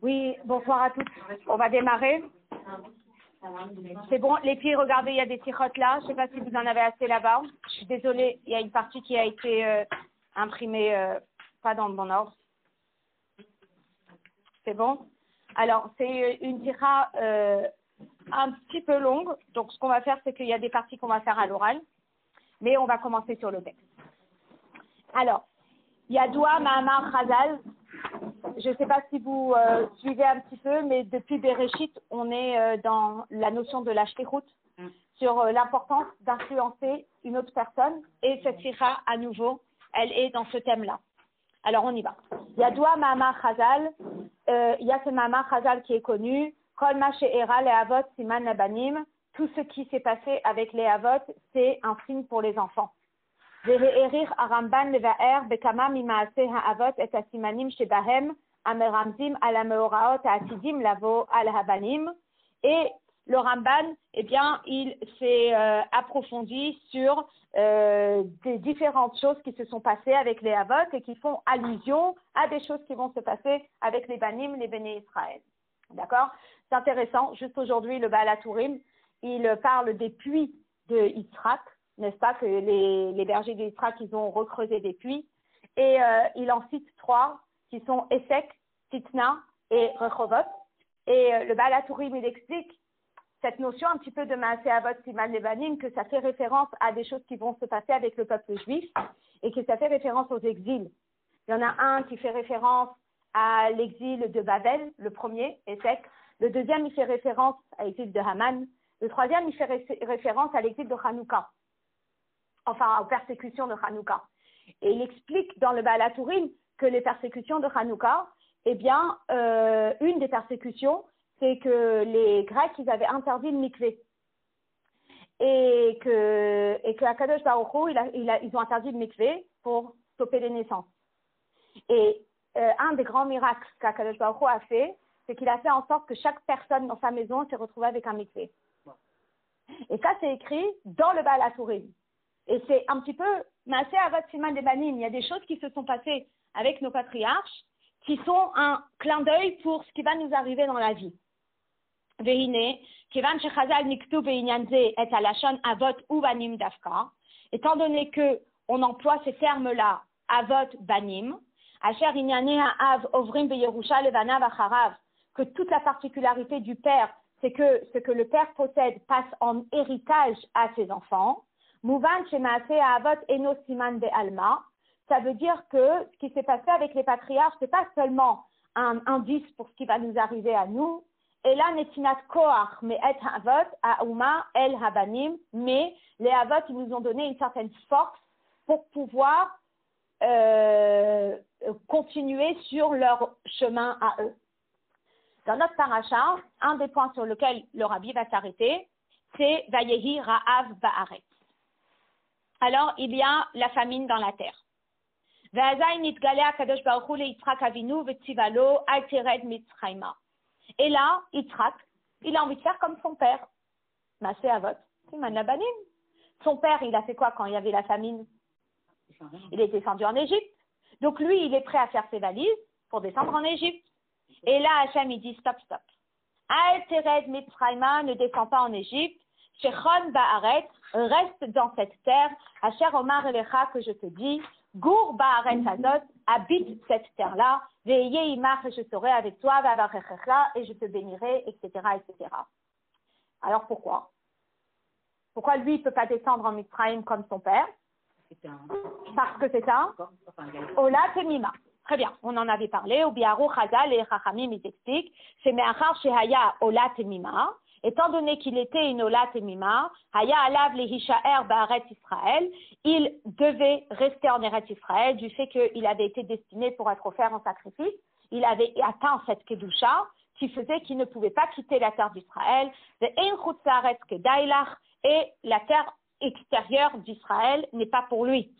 Oui, bonsoir à tous. On va démarrer. C'est bon, les filles, regardez, il y a des tirottes là. Je ne sais pas si vous en avez assez là-bas. Je suis désolée, il y a une partie qui a été imprimée pas dans le bon ordre. C'est bon? Alors, c'est une tira un petit peu longue. Donc, ce qu'on va faire, c'est qu'il y a des parties qu'on va faire à l'oral. Mais on va commencer sur le texte. Alors, Yadoua Mahamar Chazal. Je ne sais pas si vous suivez un petit peu, mais depuis Bereshit, on est dans la notion de la shlichut, sur l'importance d'influencer une autre personne. Et cette sira, à nouveau, elle est dans ce thème-là. Alors, on y va. Yadoua Mahamar Chazal. Il y a ce Mahamar Chazal qui est connu. Kol ma she'era le'avot siman labanim. Tout ce qui s'est passé avec les avot, c'est un signe pour les enfants. והאריך הרמב"ן לבאר בכמה ממעשי האבות את הסימנים שבהם המרמזים על המאורעות העתידים לבוא על הבנים. Et le Ramban, eh bien, il s'est approfondi sur des différentes choses qui se sont passées avec les avot et qui font allusion à des choses qui vont se passer avec les banim, les béné Israël. D'accord? C'est intéressant. Juste aujourd'hui, le Baal HaTurim, il parle des puits de Yitzhak. N'est-ce pas, que les bergers d'Israël, ils ont recreusé des puits. Et il en cite 3, qui sont Essek, Titna et Rechovot. Et le Baal HaTurim, il explique cette notion un petit peu de Maaseh Avot Siman Levanim, que ça fait référence à des choses qui vont se passer avec le peuple juif, et que ça fait référence aux exils. Il y en a un qui fait référence à l'exil de Babel, le premier, Essek. Le deuxième, il fait référence à l'exil de Haman. Le troisième, il fait référence à l'exil de Hanouka. Enfin, aux persécutions de Hanouka. Et il explique dans le Baal HaTurim que les persécutions de Hanouka, eh bien, une des persécutions, c'est que les Grecs, ils avaient interdit le mikvé. Et que Akadosh Baruch Hu, ils ont interdit le mikvé pour stopper les naissances. Et un des grands miracles qu'Akadosh Baruch Hu a fait, c'est qu'il a fait en sorte que chaque personne dans sa maison s'est retrouvée avec un mikvé. Et ça, c'est écrit dans le Baal HaTurim. Et c'est un petit peu Maaseh Avot Siman Levanim. Il y a des choses qui se sont passées avec nos patriarches qui sont un clin d'œil pour ce qui va nous arriver dans la vie. Vehine, Kevan Shechazal Niktu Beinyan Ze et Alashon Avot ou Banim Dafka. Étant donné que on emploie ces termes-là, Avot Banim, Asher Inyane Ha'av Ovrim Beyerusha Levanav Acharav, que toute la particularité du père, c'est que ce que le père possède passe en héritage à ses enfants. Mouvan Shemaaseh Avot Eno Siman de Alma, ça veut dire que ce qui s'est passé avec les patriarches, c'est pas seulement un indice pour ce qui va nous arriver à nous. Et là, Netinat Koach Me'et Avot Aouma El Habanim, mais les Avot, ils nous ont donné une certaine force pour pouvoir continuer sur leur chemin à eux. Dans notre paracha, un des points sur lequel le Rabbi va s'arrêter, c'est Vayehi Ra'av Ba'aretz. Alors, il y a la famine dans la terre. Et là, Yitzhak, il a envie de faire comme son père. Maaseh Avot, Siman Labanim. Son père, il a fait quoi quand il y avait la famine? Il est descendu en Égypte. Donc lui, il est prêt à faire ses valises pour descendre en Égypte. Et là, Hachem, il dit stop, stop. Al Tered Mitzrayma, ne descend pas en Égypte. Shechon Ba'aretz, reste dans cette terre. Asher Omar Elecha, que je te dis, Gour Ba'aretz Hazot, habite cette terre-là. Veillez Imach, et je serai avec toi, Vavarechecha, et je te bénirai, etc., etc. Alors pourquoi? Pourquoi lui, il ne peut pas descendre en Mitzrayim comme son père? Parce que c'est un Ola Temima. Très bien, on en avait parlé. Au Biarou Chazal et Chachamim, ils expliquent. C'est Me'achar Shehaya Ola Temima. Étant donné qu'il était une Ola Temima, Haya Alav Lehishaer Ba'aretz Israël, il devait rester en Eretz Israël du fait qu'il avait été destiné pour être offert en sacrifice. Il avait atteint cette Kedusha qui faisait qu'il ne pouvait pas quitter la terre d'Israël. Et la terre extérieure d'Israël n'est pas pour lui.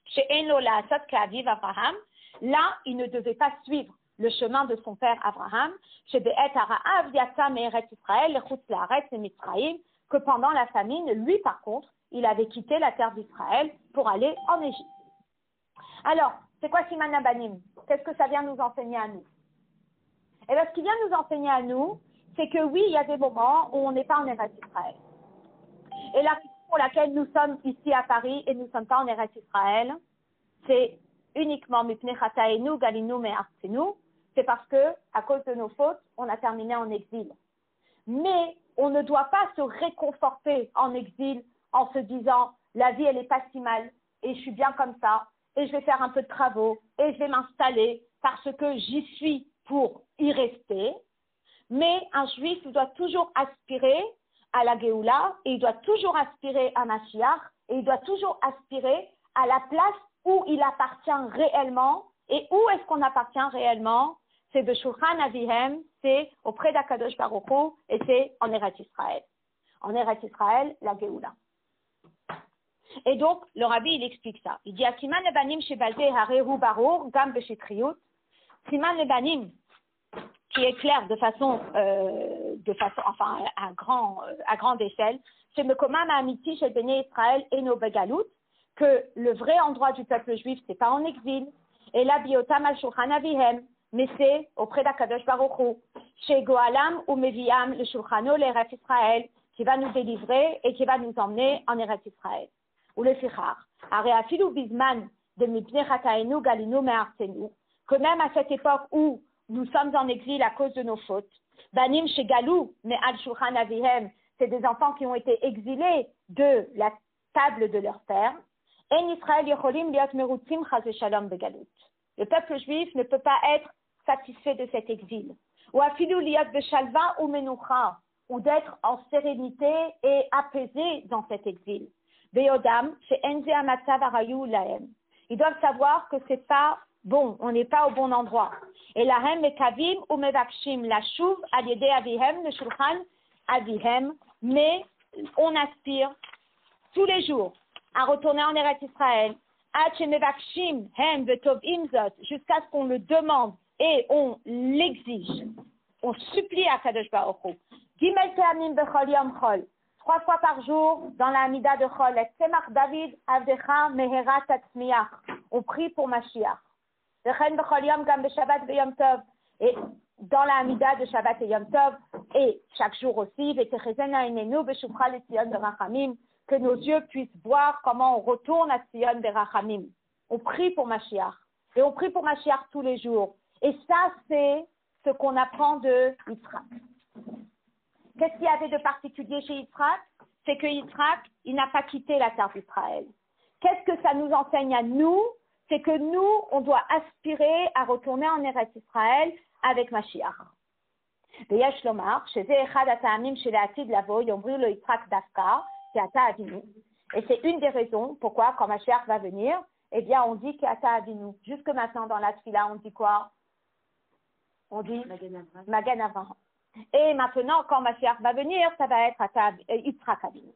Chez Enola Asad Ka'aviv Abraham, là, il ne devait pas suivre le chemin de son père Abraham, chez Be'et Hara'av Yatsa Me'eret Israël, Lechutz La'aretz et Mitzrayim, que pendant la famine, lui par contre, il avait quitté la terre d'Israël pour aller en Égypte. Alors, c'est quoi Siman Labanim? Qu'est-ce que ça vient nous enseigner à nous? Et bien, ce qu'il vient nous enseigner à nous, c'est que oui, il y a des moments où on n'est pas en Eretz Israël. Et la raison pour laquelle nous sommes ici à Paris et nous ne sommes pas en Eretz Israël, c'est uniquement Mipnei Chataenu, Galinu, Me'artzenu. C'est parce que, à cause de nos fautes, on a terminé en exil. Mais on ne doit pas se réconforter en exil en se disant la vie elle est pas si mal et je suis bien comme ça et je vais faire un peu de travaux et je vais m'installer parce que j'y suis pour y rester. Mais un juif doit toujours aspirer à la Géoula et il doit toujours aspirer à Mashiach et il doit toujours aspirer à la place où il appartient réellement. Et où est-ce qu'on appartient réellement? C'est de Shulchan Avihem, c'est auprès d'Akadosh Baruch Hu, et c'est en Eretz Israël. En Eretz Israël, la Géoula. Et donc, le rabbi, il explique ça. Il dit, Siman lebanim shebalze harehu barur, gam beshitriyut. Siman lebanim, qui est clair de façon, enfin, à grande échelle, c'est Mekomam Amiti chez Béné Israël et no Begalout, que le vrai endroit du peuple juif, c'est pas en exil. Et la biotam al shulchan avihem, mais c'est auprès d'Akadosh Baruch Hu, chez Goalam ou Meviam, le shulchano, l'Eretz Israël, qui va nous délivrer et qui va nous emmener en Eretz Israël. Ou le fichar. Areafilu bizman de mipnei chataenu galinu me'artzenu, que même à cette époque où nous sommes en exil à cause de nos fautes, banim chez Galou, mais al shulchan avihem, c'est des enfants qui ont été exilés de la table de leur père. En Israël yecholim liot merutzim chas v'shalom begalut. Le peuple juif ne peut pas être satisfait de cet exil. Ou afilu liot beshalva ou menucha, ou d'être en sérénité et apaisé dans cet exil. Beodam, chez Enze Amatzav Arayu Lahem. Ils doivent savoir que c'est pas bon, on n'est pas au bon endroit. Et Lahem Mekavim ou Mevakshim Lashuv Aliede Avihem, le Shulchan Avihem, mais on aspire tous les jours à retourner en Eretz Israël, jusqu'à ce qu'on le demande et on l'exige. On supplie à Kadosh Baruch Hu. Gimel te'amim bechol yom chol. 3 fois par jour dans la Amida de Chol. Et Tzemach David avdecha meherat tatzmiach. On prie pour Mashiach. Vechen bechol yom gam beshabbat beyom tov. Et dans la Amida de Shabbat et Yom Tov, et chaque jour aussi, Vetechezena enenu beshuvcha le Tzion berachamim, que nos yeux puissent voir comment on retourne à Tzion berachamim. On prie pour Mashiach. Et on prie pour Mashiach tous les jours. Et ça, c'est ce qu'on apprend de Yitzhak. Qu'est-ce qu'il y avait de particulier chez Yitzhak? C'est que Yitzhak, il n'a pas quitté la terre d'Israël. Qu'est-ce que ça nous enseigne à nous? C'est que nous, on doit aspirer à retourner en Eretz Israël avec Mashiach. ויש לומר שזה אחד הטעמים שלעתיד לבוא יאמרו לו יצחק דווקא כאתה אבינו. Et c'est une des raisons pourquoi quand Mashiach va venir, eh bien on dit כאתה אבינו. Jusque maintenant dans la tfila, on dit quoi? On dit Magen Avraham. Et maintenant quand Mashiach va venir, ça va être Yitzhak Avinu.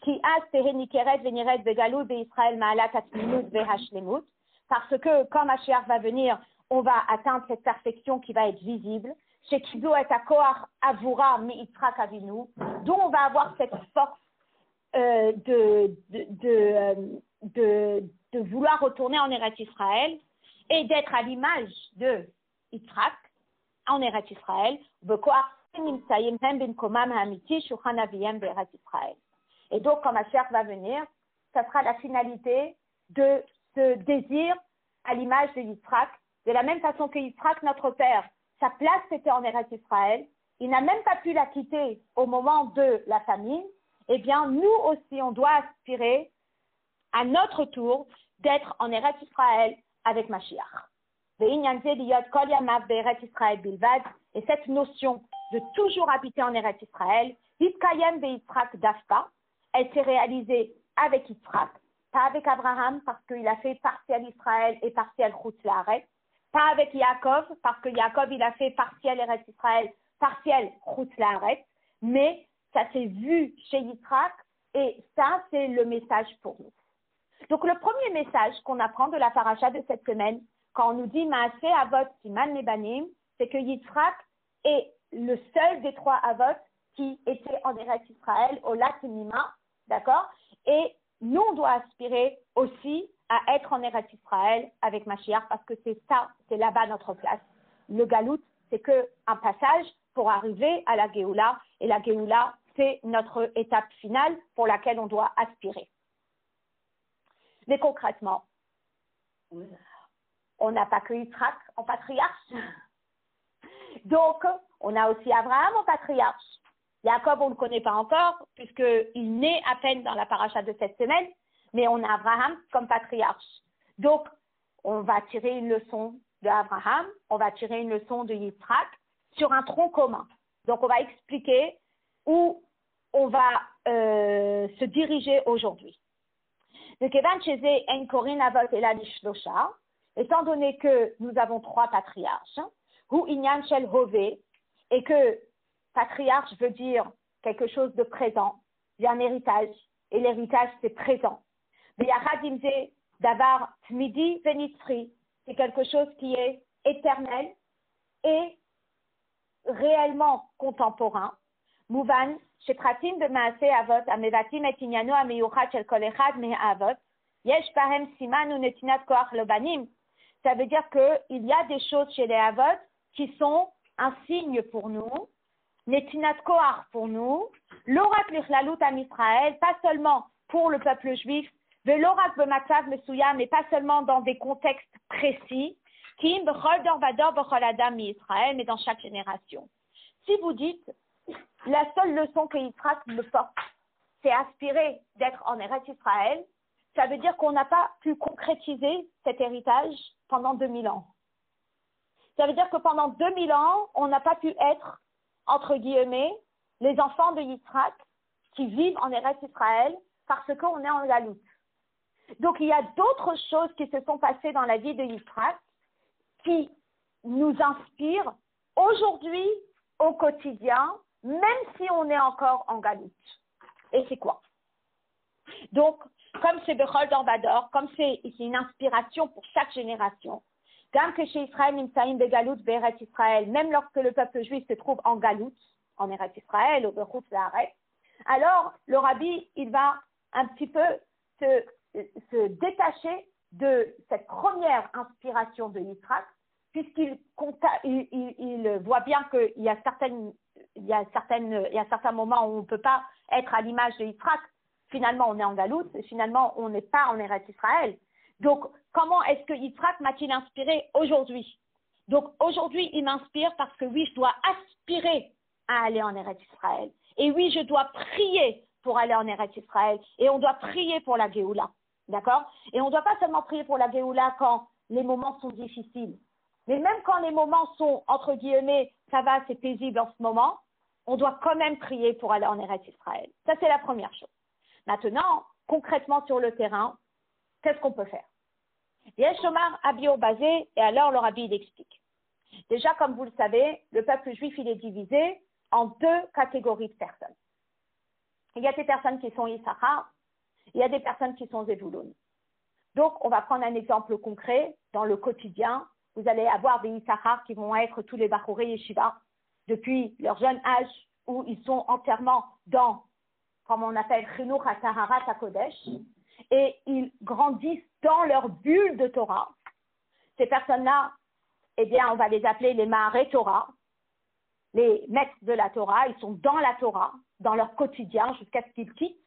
Qui as tehenikeret veniret begalou beIsraël ma'alat atminut vehashlemut. Parce que quand Mashiach va venir, on va atteindre cette perfection qui va être visible. Chez Kido et Akoar Avura mi Yitzhak Avinu, d'où on va avoir cette force de vouloir retourner en Eretz Israël et d'être à l'image de Yitzhak en Eretz Israël. Et donc, quand Mashiach va venir, ça sera la finalité de ce désir à l'image de Yitzhak. De la même façon que Yitzhak, notre père, sa place était en Eretz Israël, il n'a même pas pu la quitter au moment de la famine, eh bien, nous aussi, on doit aspirer à notre tour d'être en Eretz Israël avec Mashiach. Et cette notion de toujours habiter en Eretz Israël, elle s'est réalisée avec Yitzhak, pas avec Abraham, parce qu'il a fait partiel Israël et partiel Chutz La'aretz, pas avec Yaakov, parce que Yaakov, il a fait partiel Eretz Israël, partiel Chutz La'aretz, mais ça s'est vu chez Yitzhak, et ça, c'est le message pour nous. Donc, le premier message qu'on apprend de la paracha de cette semaine, quand on nous dit Maaseh Avot Siman Lebanim, c'est que Yitzhak est le seul des 3 Avot qui était en Eretz Israël, au lac Nima, d'accord? Et nous, on doit aspirer aussi à être en Eretz Israël avec Mashiach, parce que c'est ça, c'est là-bas notre place. Le Galout, c'est qu'un passage pour arriver à la Géoula. Et la Géoula, c'est notre étape finale pour laquelle on doit aspirer. Mais concrètement, on n'a pas que Yitzhak en patriarche. Donc, on a aussi Abraham en patriarche. Jacob, on ne le connaît pas encore, puisqu'il naît à peine dans la paracha de cette semaine, mais on a Abraham comme patriarche. Donc, on va tirer une leçon d'Abraham, on va tirer une leçon de Yitzhak sur un tronc commun. Donc, on va expliquer où on va se diriger aujourd'hui. Étant donné que nous avons 3 patriarches, ou Inyan Shel Hové, et que patriarche veut dire quelque chose de présent, il y a un héritage, et l'héritage c'est présent. Mais Yachadimze Davar Tmidi Venitzri, c'est quelque chose qui est éternel et réellement contemporain. Mouvan, Shepratim de Maase Avot, Amevatim et Inyano Ameyuchat Shel Kol Echad Me Avot, Yesh Pahem Siman ou Netinat Koach Lobanim. Ça veut dire qu'il y a des choses chez les Avot qui sont un signe pour nous, Netinat Koach pour nous, Lorak Lichlalut Am Israël, pas seulement pour le peuple juif, Velorak Bematzav Mesuya, mais pas seulement dans des contextes précis, Kim Bechol Dor Vador Bechol Adam Israël, mais dans chaque génération. Si vous dites, la seule leçon que Yitzhak me porte, c'est aspirer d'être en Eretz Israël, ça veut dire qu'on n'a pas pu concrétiser cet héritage pendant 2000 ans. Ça veut dire que pendant 2000 ans, on n'a pas pu être, entre guillemets, les enfants de Yitzhak qui vivent en Eretz Israël parce qu'on est en Galout. Donc il y a d'autres choses qui se sont passées dans la vie de Yitzhak qui nous inspirent aujourd'hui, au quotidien, même si on est encore en Galout. Et c'est quoi? Donc, comme c'est Bechol Dorvador, comme c'est une inspiration pour chaque génération, même que chez Israël, Nimsaïm Begalout, Be'eretz Israël, même lorsque le peuple juif se trouve en Galout, en Eretz Israël, au Bechutz La'aretz, alors le rabbi, il va un petit peu se détacher de cette première inspiration de Yitzhak, puisqu'il voit bien qu'il y a certains moments où on ne peut pas être à l'image de Yitzhak. Finalement, on est en Galout, et finalement, on n'est pas en Eretz Israël. Donc, comment est-ce que Yitzhak m'a-t-il inspiré aujourd'hui? Donc, aujourd'hui, il m'inspire parce que oui, je dois aspirer à aller en Eretz Israël. Et oui, je dois prier pour aller en Eretz Israël. Et on doit prier pour la Géoula. D'accord? Et on ne doit pas seulement prier pour la Géoula quand les moments sont difficiles. Mais même quand les moments sont, entre guillemets, ça va, c'est paisible en ce moment, on doit quand même prier pour aller en Eretz Israël. Ça, c'est la première chose. Maintenant, concrètement sur le terrain, qu'est-ce qu'on peut faire? Yeshomar Abio Bazé, et alors le rabbi il explique. Déjà, comme vous le savez, le peuple juif il est divisé en 2 catégories de personnes. Il y a des personnes qui sont Issachar, il y a des personnes qui sont Zevulun. Donc, on va prendre un exemple concret dans le quotidien. Vous allez avoir des Issachar qui vont être tous les Bachoré Yeshiva depuis leur jeune âge où ils sont entièrement dans, comme on appelle, Chinuch HaTaharat HaKodesh, et ils grandissent dans leur bulle de Torah. Ces personnes-là, eh bien, on va les appeler les Maharé Torah, les maîtres de la Torah. Ils sont dans la Torah, dans leur quotidien, jusqu'à ce qu'ils quittent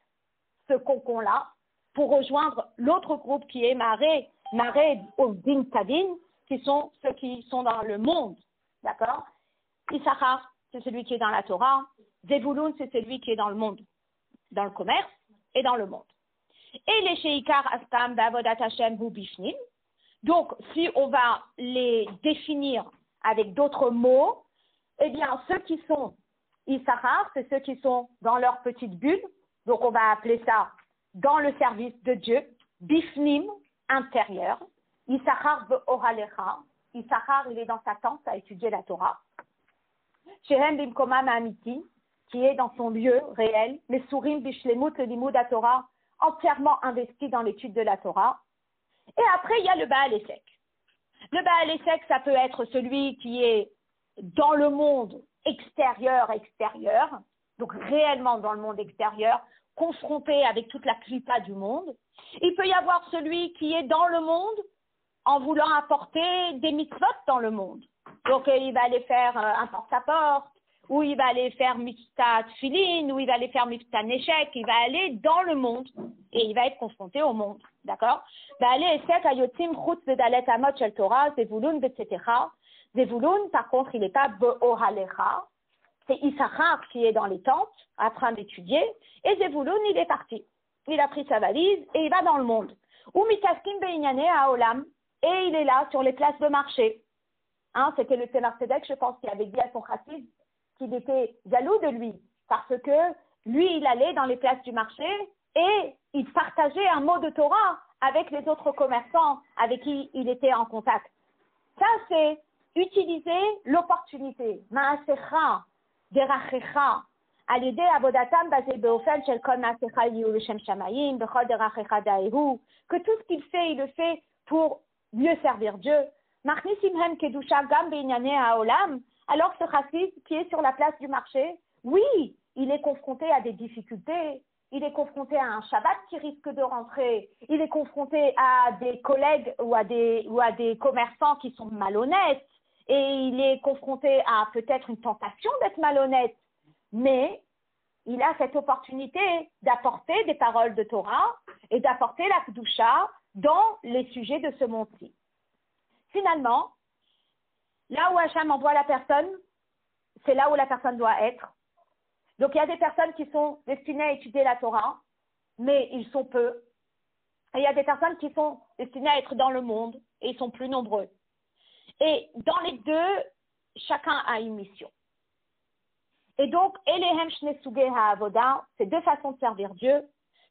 ce cocon-là pour rejoindre l'autre groupe qui est Maharé Din Tadin, qui sont ceux qui sont dans le monde. D'accord? Issachar, c'est celui qui est dans la Torah. Zevulun, c'est celui qui est dans le monde, dans le commerce et dans le monde. Et les Sheikar Astam Bavodat Hashem Hu Bifnim. Donc, si on va les définir avec d'autres mots, eh bien, ceux qui sont Issachar, c'est ceux qui sont dans leur petite bulle. Donc, on va appeler ça dans le service de Dieu. Bifnim, intérieur. Issachar Be'oralecha. Issachar, il est dans sa tente à étudier la Torah. Shehem Bimkomam Amiti, qui est dans son lieu réel. Mesurim Bishlemut Limud Torah, entièrement investi dans l'étude de la Torah. Et après, il y a le Baal Essek. Le Baal Essek, ça peut être celui qui est dans le monde extérieur, donc réellement dans le monde extérieur, confronté avec toute la clipa du monde. Il peut y avoir celui qui est dans le monde en voulant apporter des mitzvot dans le monde. Donc, il va aller faire un porte-à-porte, ou il va aller faire mitzvah tfilin, ou il va aller faire mitzvah neshek, il va aller dans le monde, et il va être confronté au monde, d'accord? Va aller esek ayotzim chutz vedalet amot shel Torah, zevulun etc. Zevulun, par contre, il n'est pas be'ohalecha, c'est Issachar qui est dans les tentes, en train d'étudier, et Zevulun, il est parti. Il a pris sa valise, et il va dans le monde. Ou mitaskim beinyane haolam, et il est là, sur les places de marché. Hein, c'était le Tzemar Tzedek, je pense, qui avait dit à son chassid qu'il était jaloux de lui, parce que lui, il allait dans les places du marché et il partageait un mot de Torah avec les autres commerçants avec qui il était en contact. Ça, c'est utiliser l'opportunité. Ma'asecha, derachecha, al-yedei avodatam basé beofen shel kol ma'asecha liu l'shem shamayim, bechol derachecha daehu, que tout ce qu'il fait, il le fait pour mieux servir Dieu. Machnisimhem kedusha gam beinyane haolam, alors que ce chassid qui est sur la place du marché, oui, il est confronté à des difficultés, il est confronté à un Shabbat qui risque de rentrer, il est confronté à des collègues ou à des commerçants qui sont malhonnêtes, et il est confronté à peut-être une tentation d'être malhonnête, mais il a cette opportunité d'apporter des paroles de Torah et d'apporter la Kedusha dans les sujets de ce monde-ci. Finalement, là où Hachem envoie la personne, c'est là où la personne doit être. Donc, il y a des personnes qui sont destinées à étudier la Torah, mais ils sont peu. Et il y a des personnes qui sont destinées à être dans le monde, et ils sont plus nombreux. Et dans les deux, chacun a une mission. Et donc, Elehem Shne Sugei HaAvoda, c'est deux façons de servir Dieu.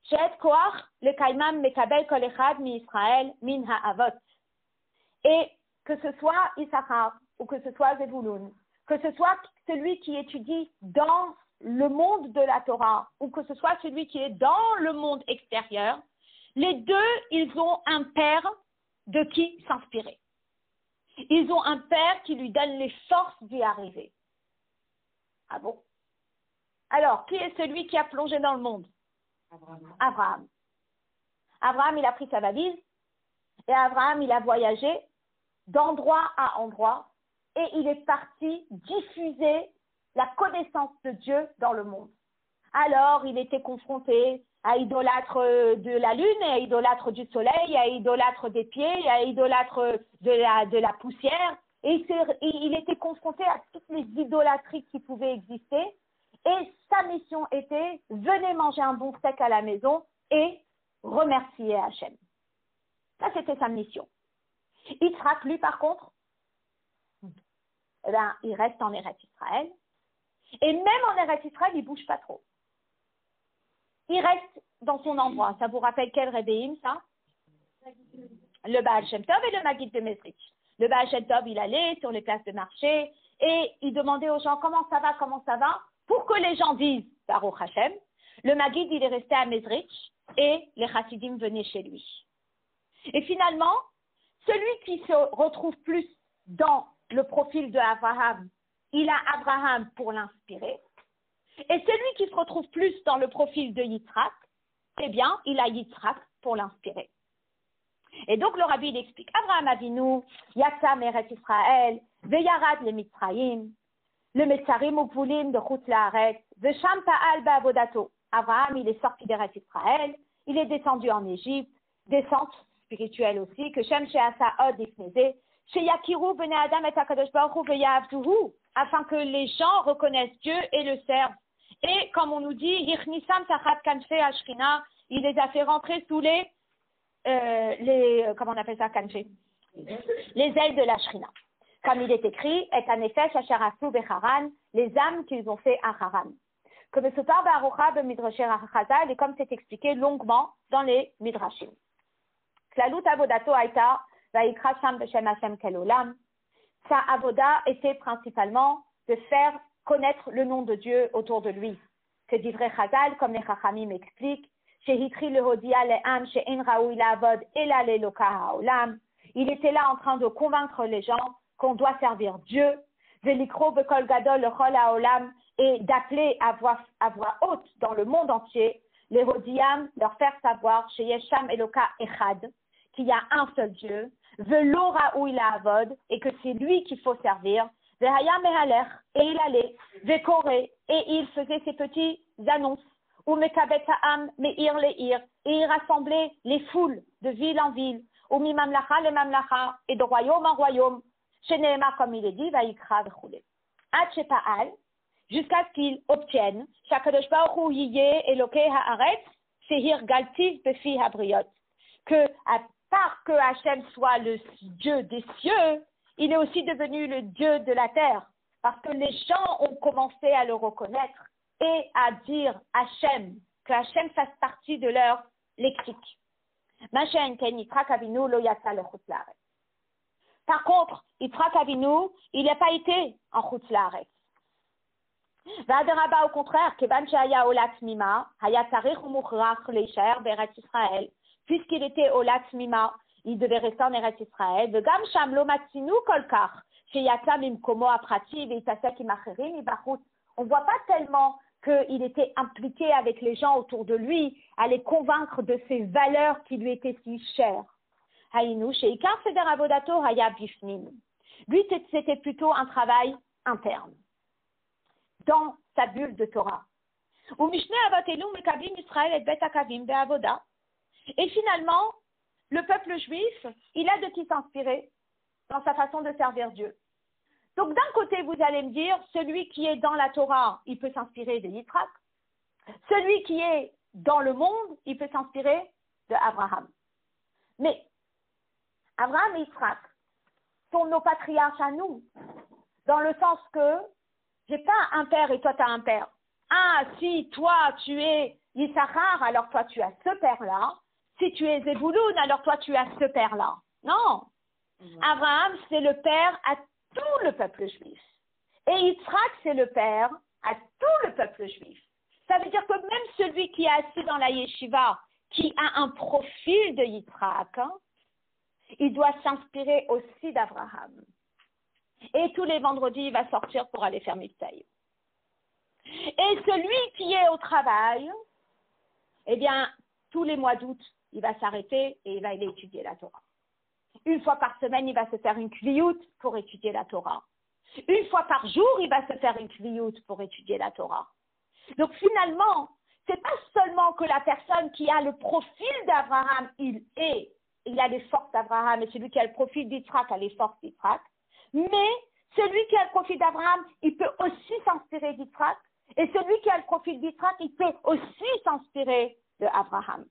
She'et Koach Lekaimam Mekabel Kol Echad Mi-Israël Min HaAvot. Et que ce soit Issachar, ou que ce soit Zevulun, que ce soit celui qui étudie dans le monde de la Torah, ou que ce soit celui qui est dans le monde extérieur, les deux, ils ont un père de qui s'inspirer. Ils ont un père qui lui donne les forces d'y arriver. Ah bon? Alors, qui est celui qui a plongé dans le monde? Abraham. Abraham, il a pris sa valise, et Abraham, il a voyagé d'endroit à endroit, et il est parti diffuser la connaissance de Dieu dans le monde. Alors, il était confronté à idolâtre de la lune, à idolâtre du soleil, à idolâtre des pieds, à idolâtre de la poussière, et il était confronté à toutes les idolâtries qui pouvaient exister, et sa mission était, venez manger un bon steak à la maison et remercier Hachem. Ça, c'était sa mission. Yitzhak, lui, par contre, eh ben, il reste en Eretz Israël. Et même en Eretz Israël, il ne bouge pas trop. Il reste dans son endroit. Ça vous rappelle quel Rebbeim, ça? Le Baal Shem Tov et le Maguid de Mezrich. Le Baal Shem Tov, il allait sur les places de marché et il demandait aux gens comment ça va, pour que les gens disent Baruch Hashem. Le Maguid, il est resté à Mezrich et les Chassidim venaient chez lui. Et finalement, celui qui se retrouve plus dans le profil de Abraham, il a Abraham pour l'inspirer. Et celui qui se retrouve plus dans le profil de Yitzhak, eh bien, il a Yitzhak pour l'inspirer. Et donc, le rabbi, il explique, Abraham Avinu, Yatsa Meret Israël, Veyarad le Mitzrayim, le Metzarim Ukvulim de Chutz Laaretz, Vesham Ta'al Ba'avodato. Abraham, il est sorti d'Eretz Israël, il est descendu en Égypte, descente spirituelle aussi, que Shem She'asa Od Ifneze, Sheyakiru Bnei Adam et HaKadosh Baruch Hu Veyavduhu, afin que les gens reconnaissent Dieu et le servent. Et comme on nous dit, Yichnisam Tachat Kanfei Ashkina, il les a fait rentrer sous les comment on appelle ça, Kanfei? Les ailes de la Shrina. Comme il est écrit, et en effet, Shacharasu Becharan, les âmes qu'ils ont fait à Haran. Comme ce par Barucha Bemidrasher Achazal, et comme c'est expliqué longuement dans les Midrashim. Klalut Avodato Aïta, Vaikra Sham Beshem Hashem Kelolam. Sa avoda était principalement de faire connaître le nom de Dieu autour de lui. Que d'Ivrei Chazal, comme les Chachamim expliquent, Shehitri le Hodia le'am she'en raoui la'avod ela le'eloka ha'olam. Il était là en train de convaincre les gens qu'on doit servir Dieu, Velikro bekol gadol lechol ha'olam, et d'appeler à voix haute dans le monde entier, les Hodiam, leur faire savoir, chez Yesham Eloka Echad, qu'il y a un seul Dieu, Velo raoui la'avod, et que c'est lui qu'il faut servir. Vehaya mehaler, et il allait. Vekoré, et il faisait ses petites annonces. Ou mekabet ha'am, meir leir, et il rassemblait les foules de ville en ville. Ou mi mamlacha le mamlacha, et de royaume en royaume. Chez Nehema, comme il est dit, vaikra v'choulé. Ad shepa'al, jusqu'à ce qu'il obtienne, Shakadosh Baruch Hu yiyeh Elokei haaretz, shehir galtiv befi habriot, que à part que Hachem soit le Dieu des cieux, il est aussi devenu le Dieu de la terre, parce que les gens ont commencé à le reconnaître et à dire Hachem, que Hachem fasse partie de leur lexique. Machem ken Yitzhak Avinu lo yatsa le chutz laaretz. Par contre, Yitzhak Avinu, il n'a pas été en chutz laaretz. Vaderaba, au contraire, Kevan Shaya Olat Mima, Haya Tarich Umuchrach Leishaer Beretz Israël, puisqu'il était Olat Mima, il devait rester en Eretz Israël. Vegam Sham Lo Matzinu Kolkach, Sheyatsa Mimkomo Aprati Veitasek Imacherim Ibachut. On ne voit pas tellement qu'il était impliqué avec les gens autour de lui, à les convaincre de ces valeurs qui lui étaient si chères. Haïnou, Sheikar Seder Avodato Haya Bifnim. Lui, c'était plutôt un travail interne, dans sa bulle de Torah. Et finalement, le peuple juif, il a de qui s'inspirer dans sa façon de servir Dieu. Donc d'un côté, vous allez me dire, celui qui est dans la Torah, il peut s'inspirer de Yitzhak. Celui qui est dans le monde, il peut s'inspirer de Abraham. Mais Abraham et Yitzhak sont nos patriarches à nous, dans le sens que j'ai pas un père et toi tu as un père. Ah, si toi tu es Yissachar, alors toi tu as ce père-là. Si tu es Zebouloun, alors toi tu as ce père-là. Non. Abraham, c'est le père à tout le peuple juif. Et Yitzhak, c'est le père à tout le peuple juif. Ça veut dire que même celui qui est assis dans la yeshiva, qui a un profil de Yitzhak, il doit s'inspirer aussi d'Abraham. Et tous les vendredis, il va sortir pour aller faire Miftaï. Et celui qui est au travail, eh bien, tous les mois d'août, il va s'arrêter et il va aller étudier la Torah. Une fois par semaine, il va se faire une kliout pour étudier la Torah. Une fois par jour, il va se faire une kliout pour étudier la Torah. Donc finalement, c'est pas seulement que la personne qui a le profil d'Abraham, il a les forces d'Abraham, et celui qui a le profil d'Yitzhak a les forces d'Yitzhak. Mais celui qui a le profil d'Abraham, il peut aussi s'inspirer d'Yitzhak. Et celui qui a le profil d'Yitzhak, il peut aussi s'inspirer d'Abraham.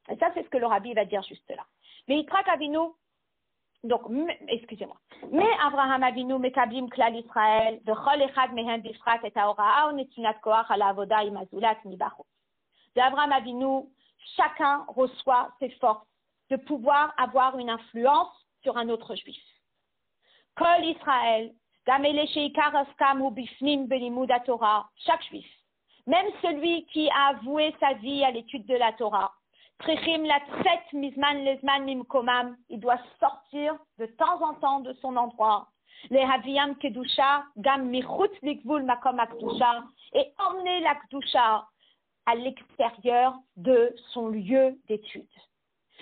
Et ça, c'est ce que le rabbi va dire juste là. Mais Yitzhak Avinu, donc, excusez-moi. Mais Abraham Avinu, Mekabim Klal Israël, Vechol Echad Mehen Bifrat et Haoraa, Onetunat Koach Ala Avoda Imazulat Mibachot. De Abraham Avinu, chacun reçoit ses forces de pouvoir avoir une influence sur un autre juif. Kol Israël, Gamele Sheikar Askam ou Bifnim Belimud Torah, chaque juif, même celui qui a voué sa vie à l'étude de la Torah, Trichim la tset mizman lezman mimkomam, il doit sortir de temps en temps de son endroit. Les haviyam kedusha, gam michutz likvul makom akdusha, et emmener la kedusha à l'extérieur de son lieu d'étude.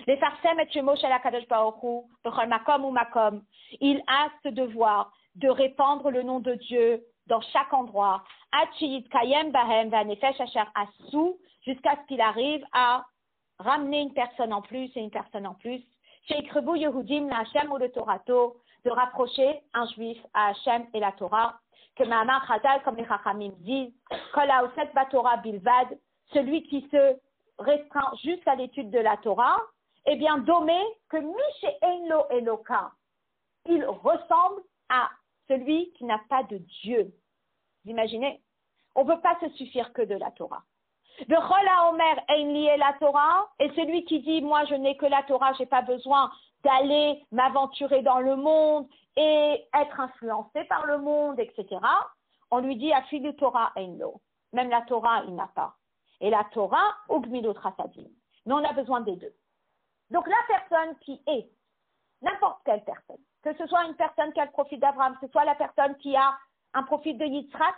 Les farsem et shemo shel HaKadosh Baruch Hu, b'chol makom ou makom, il a ce devoir de répandre le nom de Dieu dans chaque endroit. Ad sheyitkayem bahem v'anefesh asher asu, jusqu'à ce qu'il arrive à ramener une personne en plus et une personne en plus. Chez Ikrebu Yehudim la Hashem ou le Torato, de rapprocher un juif à Hashem et la Torah. Que Mahamar Chazal, comme les Chachamim disent, Kol haoset baTorah bilvad, celui qui se restreint juste à l'étude de la Torah, eh bien, domé que Mishe Einlo Eloka, il ressemble à celui qui n'a pas de Dieu. Vous imaginez? On ne peut pas se suffire que de la Torah. De Chola Omer Einli la Torah, et celui qui dit, moi je n'ai que la Torah, je n'ai pas besoin d'aller m'aventurer dans le monde et être influencé par le monde, etc. On lui dit, Afilu Torah Einlo. Même la Torah, il n'a pas. Et la Torah, Ugmilut Chasadim. Mais on a besoin des deux. Donc la personne qui est, n'importe quelle personne, que ce soit une personne qui a le profil d'Abraham, que ce soit la personne qui a un profil de Yitzhak,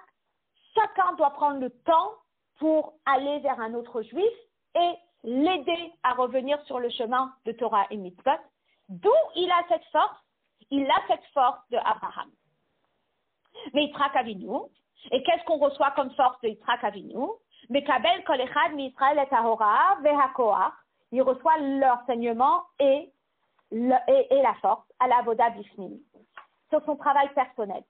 chacun doit prendre le temps pour aller vers un autre juif et l'aider à revenir sur le chemin de Torah et Mitzvot. D'où il a cette force? Il a cette force de Abraham. Mais Yitzhak Avinu, et qu'est-ce qu'on reçoit comme force de Yitzhak Avinu? Mekabel kol echad mi-Israël et ha-hora ve'ha-koach. Il reçoit l'enseignement et la force à la voda bifnim, sur son travail personnel.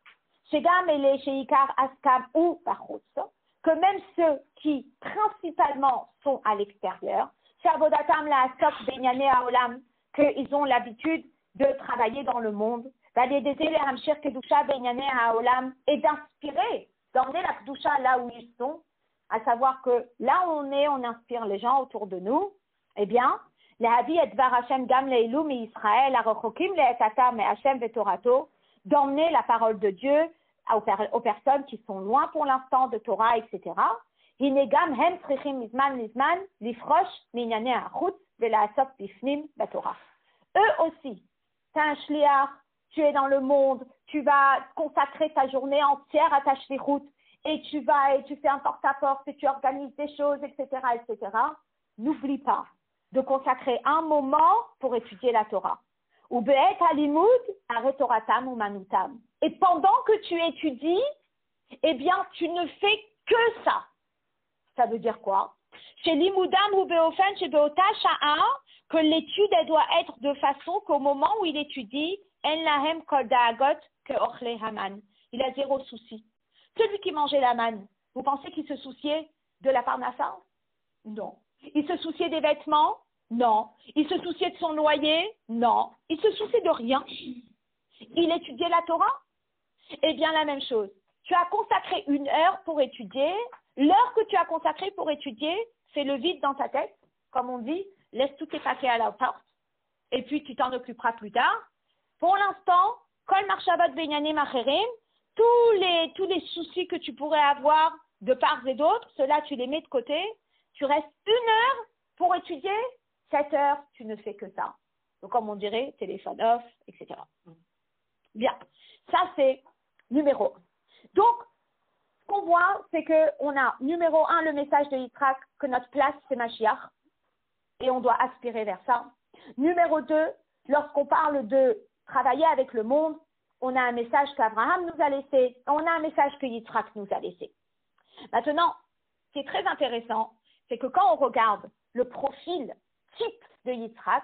Shegam ele sheikar askam ou bachutz, que même ceux qui principalement sont à l'extérieur, shavodatam la asok benyane haolam, qu'ils ont l'habitude de travailler dans le monde, d'aider les hamshir kedusha benyane haolam, et d'inspirer, d'emmener la kedusha là où ils sont, à savoir que là où on est, on inspire les gens autour de nous. Eh bien, d'emmener la parole de Dieu aux personnes qui sont loin pour l'instant de Torah, etc. Eux aussi, tu as un shliach, tu es dans le monde, tu vas consacrer ta journée entière à ta shlichut, et tu fais un porte-à-porte, et tu organises des choses, etc., etc. N'oublie pas de consacrer un moment pour étudier la Torah. Ou be'et halimud aretoratam ou manutam. Et pendant que tu étudies, eh bien, tu ne fais que ça. Ça veut dire quoi? Chez limudam ou be'ofen chez be'ota sha'a, que l'étude, elle doit être de façon qu'au moment où il étudie, en lahem kol da'agot que ochle haman. Il a zéro souci. Celui qui mangeait la manne, vous pensez qu'il se souciait de la parnassa? Non. Il se souciait des vêtements? Non. Il se souciait de son loyer? Non. Il se souciait de rien. Il étudiait la Torah? Eh bien, la même chose. Tu as consacré 1 heure pour étudier. L'heure que tu as consacrée pour étudier, c'est le vide dans ta tête. Comme on dit, laisse tous tes paquets à la porte. Et puis, tu t'en occuperas plus tard. Pour l'instant, kol marchavat benyanim acherim, tous les soucis que tu pourrais avoir de part et d'autre, ceux-là, tu les mets de côté. Tu restes 1 heure pour étudier, 7 heures, tu ne fais que ça. Donc, comme on dirait, téléphone off, etc. Bien, ça c'est numéro 1. Donc, ce qu'on voit, c'est qu'on a numéro 1, le message de Yitzhak, que notre place, c'est Mashiach, et on doit aspirer vers ça. Numéro 2, lorsqu'on parle de travailler avec le monde, on a un message qu'Abraham nous a laissé, on a un message que Yitzhak nous a laissé. Maintenant, ce qui est très intéressant, c'est que quand on regarde le profil type de Yitzhak,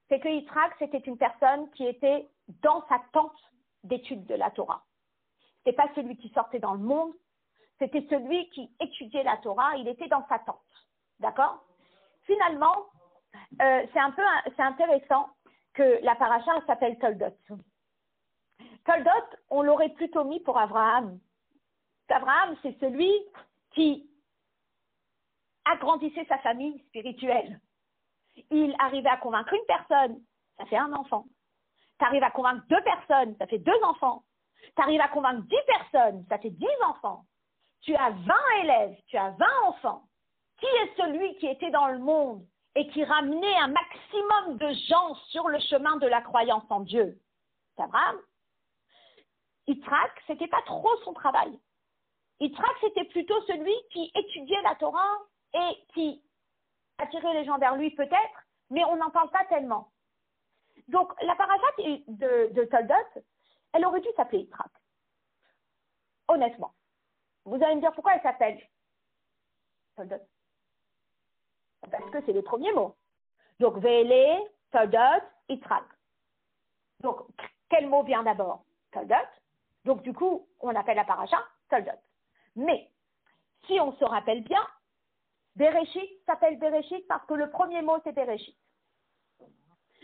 c'est que Yitzhak, c'était une personne qui était dans sa tente d'étude de la Torah. Ce n'était pas celui qui sortait dans le monde, c'était celui qui étudiait la Torah, il était dans sa tente. D'accord? Finalement, c'est intéressant que la paracha s'appelle Toldot. Toldot, on l'aurait plutôt mis pour Abraham. Abraham, c'est celui qui agrandissait sa famille spirituelle. Il arrivait à convaincre 1 personne, ça fait 1 enfant. Tu arrives à convaincre 2 personnes, ça fait 2 enfants. Tu arrives à convaincre 10 personnes, ça fait 10 enfants. Tu as 20 élèves, tu as 20 enfants. Qui est celui qui était dans le monde et qui ramenait un maximum de gens sur le chemin de la croyance en Dieu? C'est Abraham. Yitzhak, c'était pas trop son travail. Yitzhak, c'était plutôt celui qui étudiait la Torah et qui attirait les gens vers lui peut-être, mais on n'en parle pas tellement. Donc, la paracha de Toldot, elle aurait dû s'appeler Yitzhak. Honnêtement. Vous allez me dire pourquoi elle s'appelle Toldot? Parce que c'est les premiers mots. Donc, Vele, Toldot, Yitzhak. Donc, quel mot vient d'abord? Toldot. Donc, du coup, on appelle la paracha Toldot. Mais, si on se rappelle bien, Bereshit s'appelle Bereshit parce que le premier mot, c'est Bereshit.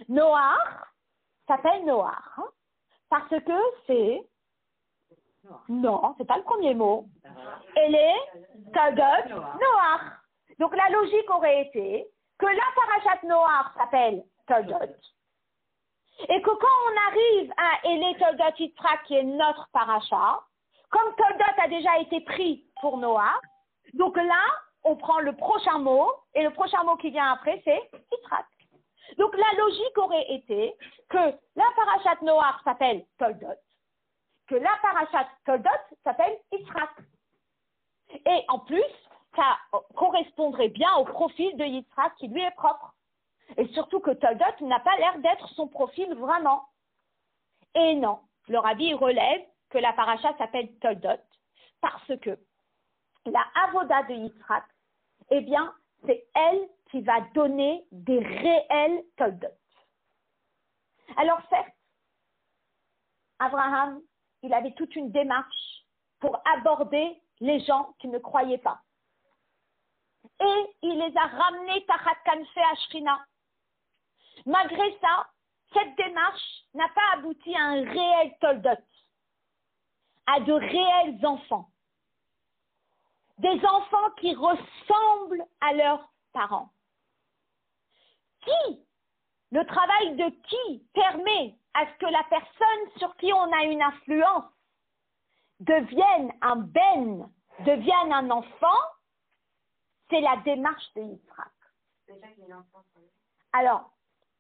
Noach s'appelle Noach parce que c'est... Non, c'est pas le premier mot. Ele, Toldot, Noach. Donc, la logique aurait été que la parachat Noach s'appelle Toldot et que quand on arrive à Ele, Toldot, Yitzhak, qui est notre paracha, comme Toldot a déjà été pris pour Noach, donc là, on prend le prochain mot, et le prochain mot qui vient après, c'est Yitzhak. Donc la logique aurait été que la parachat Noach s'appelle Toldot, que la parachat Toldot s'appelle Yitzhak. Et en plus, ça correspondrait bien au profil de Yitzhak qui lui est propre. Et surtout que Toldot n'a pas l'air d'être son profil vraiment. Et non, le rabbi relève que la paracha s'appelle Toldot parce que la avoda de Yitzhak, eh bien, c'est elle qui va donner des réels Toldot. Alors certes, Abraham, il avait toute une démarche pour aborder les gens qui ne croyaient pas. Et il les a ramenés tachat kanfei Ashrina. Malgré ça, cette démarche n'a pas abouti à un réel Toldot, à de réels enfants. Des enfants qui ressemblent à leurs parents. Le travail de qui permet à ce que la personne sur qui on a une influence devienne un ben, devienne un enfant, c'est la démarche de Yitzhak. Déjà qu'il y a l'enfant. Alors,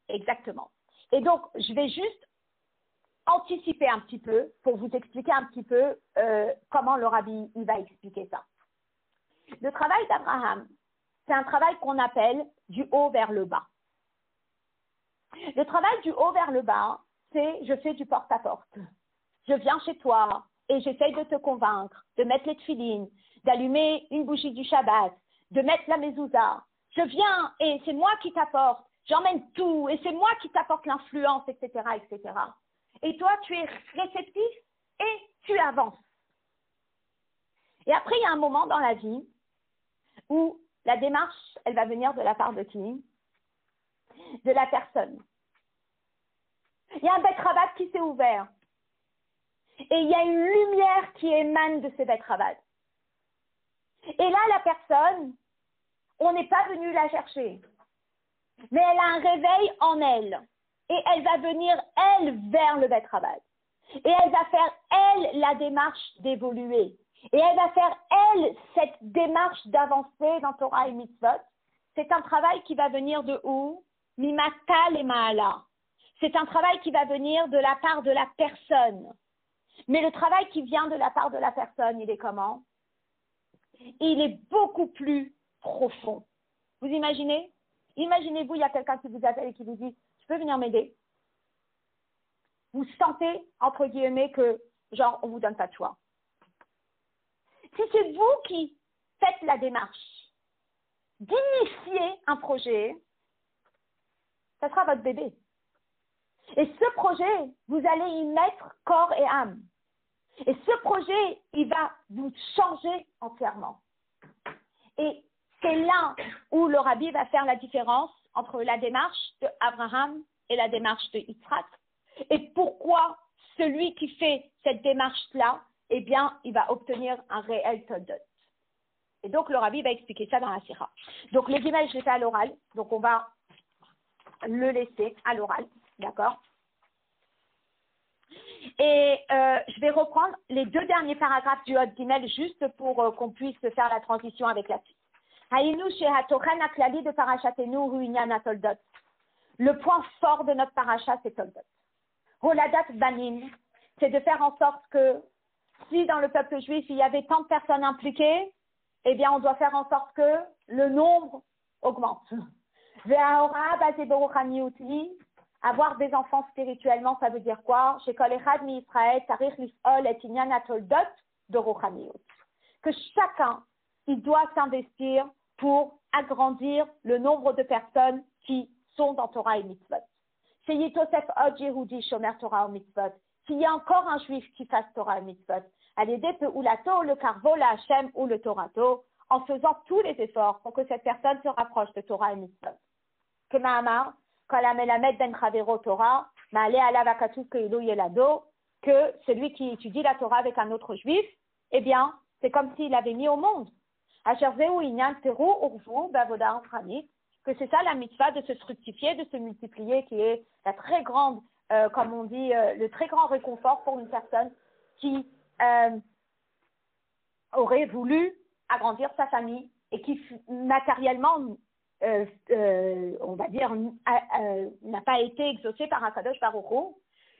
exactement. Et donc, je vais juste anticiper un petit peu pour vous expliquer un petit peu comment le rabbi il va expliquer ça. Le travail d'Abraham, c'est un travail qu'on appelle du haut vers le bas. Le travail du haut vers le bas, c'est je fais du porte-à-porte. Je viens chez toi et j'essaye de te convaincre de mettre les tefilines, d'allumer une bougie du Shabbat, de mettre la mezouza. Je viens et c'est moi qui t'apporte. J'emmène tout et c'est moi qui t'apporte l'influence, etc., etc. Et toi, tu es réceptif et tu avances. Et après, il y a un moment dans la vie où la démarche, elle va venir de la part de qui? De la personne. Il y a un bête rabat qui s'est ouvert. Et il y a une lumière qui émane de ces bêtes rabat. Et là, la personne, on n'est pas venu la chercher. Mais elle a un réveil en elle. Et elle va venir, elle, vers le bête rabat. Et elle va faire, elle, la démarche d'évoluer. Et elle va faire, elle, cette démarche d'avancer dans Torah et Mitzvot. C'est un travail qui va venir de où? Mimata et Maala. C'est un travail qui va venir de la part de la personne. Mais le travail qui vient de la part de la personne, il est comment? Il est beaucoup plus profond. Vous imaginez? Imaginez-vous, il y a quelqu'un qui vous appelle et qui vous dit « Tu peux venir m'aider ?» Vous sentez, entre guillemets, que, genre, on ne vous donne pas de choix. Si c'est vous qui faites la démarche d'initier un projet, ça sera votre bébé. Et ce projet, vous allez y mettre corps et âme. Et ce projet, il va vous changer entièrement. Et c'est là où le rabbi va faire la différence entre la démarche d'Abraham et la démarche de Yitzhak. Et pourquoi celui qui fait cette démarche-là, eh bien, il va obtenir un réel toldot. Et donc, le rabbi va expliquer ça dans la sira. Donc, le guimel, je l'ai fait à l'oral. Donc, on va le laisser à l'oral. D'accord? Et je vais reprendre les deux derniers paragraphes du Hod Gimel juste pour qu'on puisse faire la transition avec la suite. Le point fort de notre paracha, c'est Toldot. Holadat Banim, c'est de faire en sorte que si dans le peuple juif, il y avait tant de personnes impliquées, eh bien, on doit faire en sorte que le nombre augmente. Avoir des enfants spirituellement, ça veut dire quoi? Chez Kol Echad mi Israël, Tarich Lif'ol et Inyan HaToldot de Ruchaniut. Que chacun, il doit s'investir pour agrandir le nombre de personnes qui sont dans Torah et Mitzvot. Chez Yitosef Od Yehudi Shomer Torah et Mitzvot, s'il y a encore un juif qui fasse Torah et Mitzvot, à l'aider Peulato, le Karvo, la Hashem ou le Torato, en faisant tous les efforts pour que cette personne se rapproche de Torah et Mitzvot. Kema'amar, que celui qui étudie la Torah avec un autre juif, eh bien, c'est comme s'il l'avait mis au monde. Que c'est ça la mitzvah de se fructifier, de se multiplier, qui est la très grande, comme on dit, le très grand réconfort pour une personne qui aurait voulu agrandir sa famille et qui matériellement on va dire, n'a pas été exaucé par Akadosh Baruch Hu,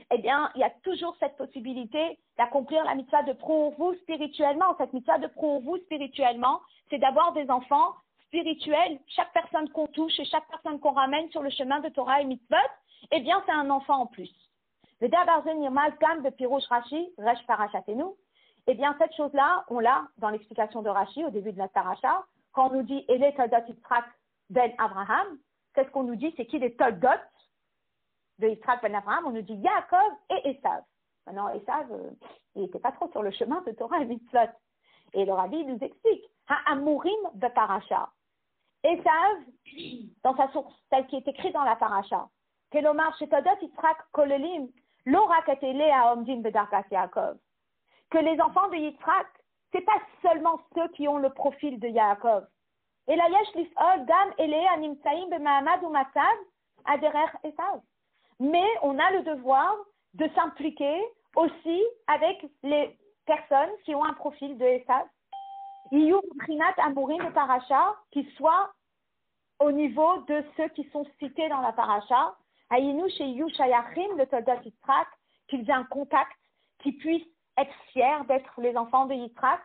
eh bien, il y a toujours cette possibilité d'accomplir la mitzvah de Prouv-vous spirituellement. Cette mitzvah de Prouv-vous spirituellement, c'est d'avoir des enfants spirituel, chaque personne qu'on touche et chaque personne qu'on ramène sur le chemin de Torah et Mitzvot, eh bien, c'est un enfant en plus. Le Dabarzen Yirmaz Gam de Pirouche Rashi, Resh Parashatenu, eh bien, cette chose-là, on l'a dans l'explication de Rashi au début de la paracha, quand on nous dit Ele Toldot Yitzhak ben Abraham, qu'est-ce qu'on nous dit? C'est qui les Toldot de Yitzhak ben Abraham? On nous dit Yaakov et Esav. Maintenant, Esav, il n'était pas trop sur le chemin de Torah et Mitzvot. Et le Rabbi nous explique Ha'amurim de paracha. Esav, dans sa source, telle qui est écrite dans la paracha, Kelomar Shetodot Yitzhak Kolelim, L'ora Katele Haomdim Bedarkat Yaakov. Que les enfants de Yitzhak, c'est pas seulement ceux qui ont le profil de Yaakov. Et la yesh lif'od gam ele animtsaim b'ma'amad ou matzav aderer Esav. Mais on a le devoir de s'impliquer aussi avec les personnes qui ont un profil de Esav. Iyu prinat amurim et paracha, qui soient au niveau de ceux qui sont cités dans la paracha. Ayinu chez Iyu shayachim de Toldot Yitzhak, qu'ils aient un contact, qui puissent être fiers d'être les enfants de Yitzhak,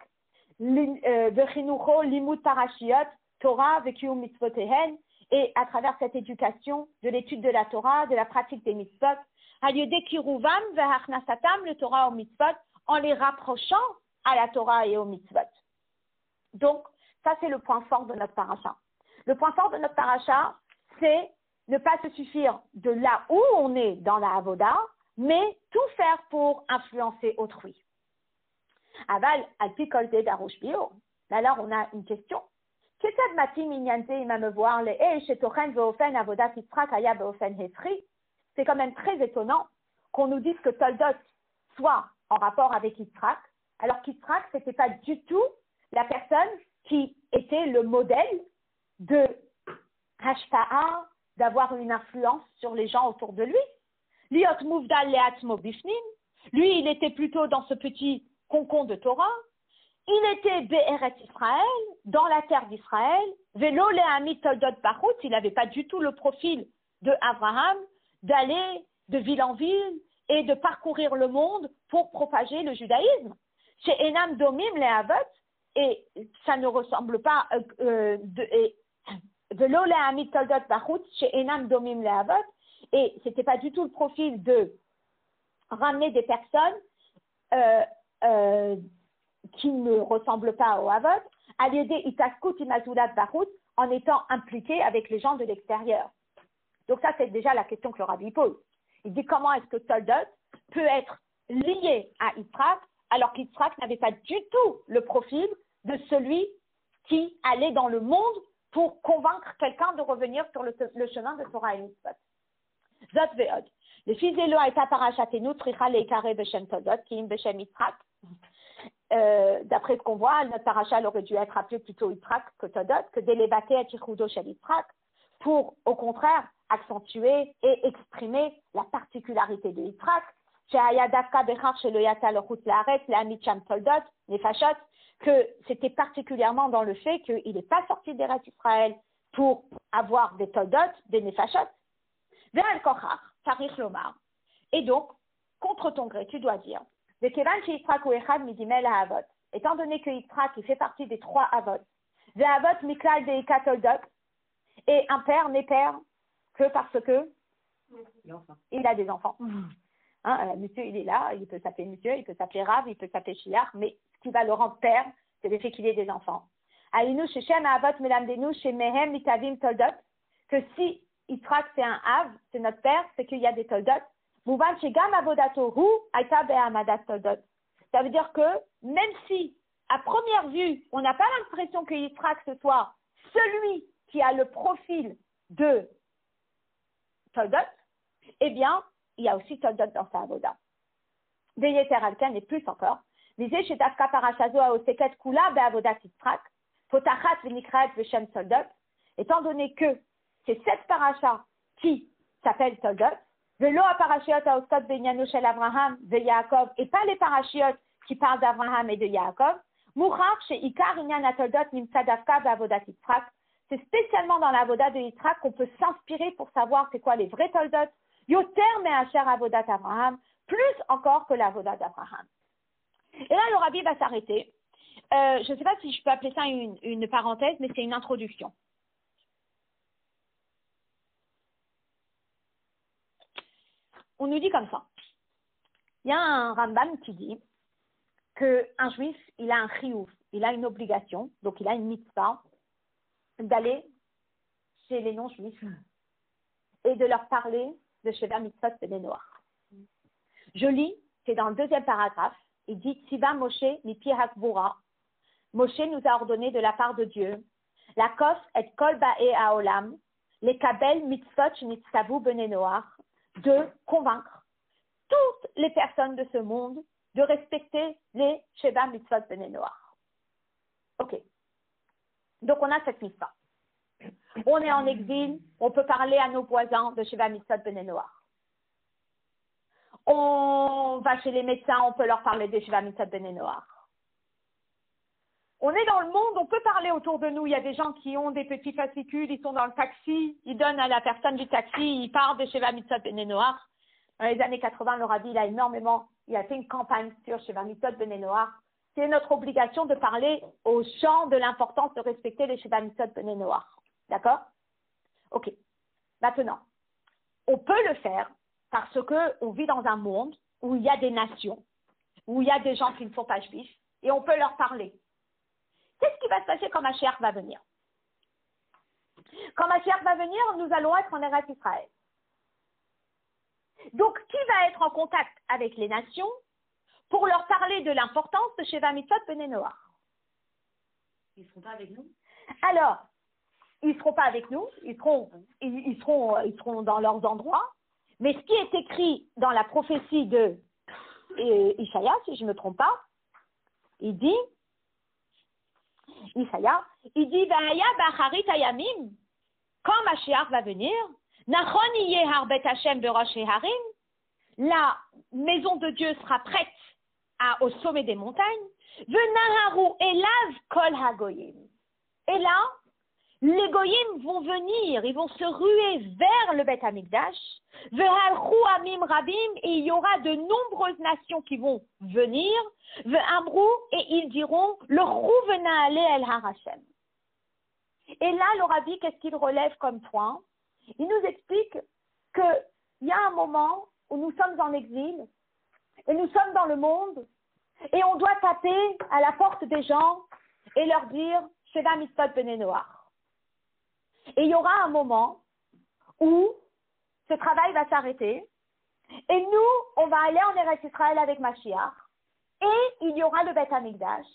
de Chinucho, Limud Parashiot, Torah, Vekium Mitzvotehen, et à travers cette éducation, de l'étude de la Torah, de la pratique des mitzvot, Ayodé Kiruvam, Vehachnasatam, le Torah au mitzvot, en les rapprochant à la Torah et au mitzvot. Donc, ça c'est le point fort de notre paracha. Le point fort de notre paracha, c'est ne pas se suffire de là où on est dans la Avoda, mais tout faire pour influencer autrui. Aval, alpi kolte darush bio. Alors, on a une question. C'est quand même très étonnant qu'on nous dise que Toldot soit en rapport avec Yitzhak, alors qu'Yitzhak, ce n'était pas du tout la personne qui était le modèle de Hashpa'a, d'avoir une influence sur les gens autour de lui. Lui, il était plutôt dans ce petit concon de Torah. Il était Be'eret Israël, dans la terre d'Israël. Velo le'amid toldot bachut, il n'avait pas du tout le profil de Abraham d'aller de ville en ville et de parcourir le monde pour propager le judaïsme. Chez Enam Domim le'avot, et ça ne ressemble pas Velo le'amid toldot bachut, chez Enam Domim le'avot, et c'était pas du tout le profil de ramener des personnes qui ne ressemblent pas au Havot, à l'aider Itaskut Imazulat Barut, en étant impliqué avec les gens de l'extérieur. Donc ça, c'est déjà la question que le Rabbi pose. Il dit comment est-ce que Toldot peut être lié à Yitzhak, alors qu'Yitzhak n'avait pas du tout le profil de celui qui allait dans le monde pour convaincre quelqu'un de revenir sur le chemin de Torah et Mitzvot. Zot ve'od. Le fils d'Elo a été parachatenu, tricha leikare beshem Toldot, qui im beshem Yitzhak. D'après ce qu'on voit, notre paracha aurait dû être appelé plutôt Yitzhak que Toldot, que d'élévater à Tichoudo chez Yitzhak, pour au contraire accentuer et exprimer la particularité de Yitzhak, que c'était particulièrement dans le fait qu'il n'est pas sorti d'Eretz Israël pour avoir des Toldot, des Nefashot. Et donc, contre ton gré, tu dois dire, étant donné que Yitzhak il fait partie des 3 Avot, et un père n'est père que parce que il a des enfants. Hein, monsieur, il est là, il peut s'appeler monsieur, il peut s'appeler Rav, il peut s'appeler Shiach, mais ce qui va le rendre père, c'est le fait qu'il ait des enfants. Que si Yitzhak c'est un Av, c'est notre père, c'est qu'il y a des Toldot. Ça veut dire que même si, à première vue, on n'a pas l'impression que Yitzhak ce soit celui qui a le profil de Toldot, eh bien, il y a aussi Toldot dans sa avoda. Veyeter alken et plus encore. Lisez chez Dafka Parashazo à Oseket Kula be'avodat Yitzhak, Potachat v'nikrat v'shem Toldot, étant donné que c'est cette paracha qui s'appelle Toldot, Velo a parashiot à Ostot be'nyano shel Abraham ve'Yaakov, et pas les parashiot qui parlent d'Abraham et de Yaakov, Mouchar chez Ikar inyan Toldot nimtza Dafka be'avodat Yitzhak. C'est spécialement dans l'avoda de Yitzhak qu'on peut s'inspirer pour savoir c'est quoi les vrais Toldot, Yoter me'asher avodat Abraham, plus encore que l'avoda d'Abraham. Et là, le Rabbi va s'arrêter je ne sais pas si je peux appeler ça une parenthèse, mais c'est une introduction. On nous dit comme ça. Il y a un Rambam qui dit qu'un juif, il a un chiyuv, il a une obligation, donc il a une mitzvah, d'aller chez les non-juifs et de leur parler de Sheva Mitzvot Bnei Noach. Je lis, c'est dans le deuxième paragraphe, il dit Tziva Moshe mipi hakvura. Moshe nous a ordonné de la part de Dieu, la kof et kol ba'e haolam, les kabel mitzvot nitztavu Bnei Noach, de convaincre toutes les personnes de ce monde de respecter les Sheva Mitzvot Bnei Noach. Ok. Donc on a cette mitzvah. On est en exil, on peut parler à nos voisins de Sheva Mitzvot Bnei Noach. On va chez les médecins, on peut leur parler des Sheva Mitzvot Bnei Noach. On est dans le monde, on peut parler autour de nous. Il y a des gens qui ont des petits fascicules, ils sont dans le taxi, ils donnent à la personne du taxi, ils parlent de Sheva Mitzvot Bnei Noach. Dans les années 80, le Rabbi, il a fait une campagne sur Sheva Mitzvot Bnei Noach. C'est notre obligation de parler aux gens de l'importance de respecter les Sheva Mitzvot Bnei Noach. D'accord? Ok. Maintenant, on peut le faire parce qu'on vit dans un monde où il y a des nations, où il y a des gens qui ne sont pas juifs, et on peut leur parler. Qu'est-ce qui va se passer quand Mashiach va venir? Quand Mashiach va venir, nous allons être en Eretz Israël. Donc, qui va être en contact avec les nations pour leur parler de l'importance de Sheva Mitzvot Bnei Noach? Ils ne seront pas avec nous? Alors, ils ne seront pas avec nous, ils seront dans leurs endroits, mais ce qui est écrit dans la prophétie de Ishaïa, si je ne me trompe pas, il dit, Ishaïa, il dit, Va'aya ba'acharit hayamim, quand Mashiach va venir, Nachon yeh harbet Hashem berosh harim, la maison de Dieu sera prête au sommet des montagnes, Venaharu elav kol hagoyim. Et là, les goyim vont venir, ils vont se ruer vers le Beth Amikdash, ve'halchu amim rabim, et il y aura de nombreuses nations qui vont venir, ve'amru, et ils diront, le rouvena ale el har Hashem. Et là, le Rabbi, qu'est-ce qu'il relève comme point? Il nous explique qu'il y a un moment où nous sommes en exil, et nous sommes dans le monde, et on doit taper à la porte des gens et leur dire, Sheva Mitzvot Bnei Noach. Et il y aura un moment où ce travail va s'arrêter et nous, on va aller en Eretz Israël avec Mashiach et il y aura le Beth Amikdash.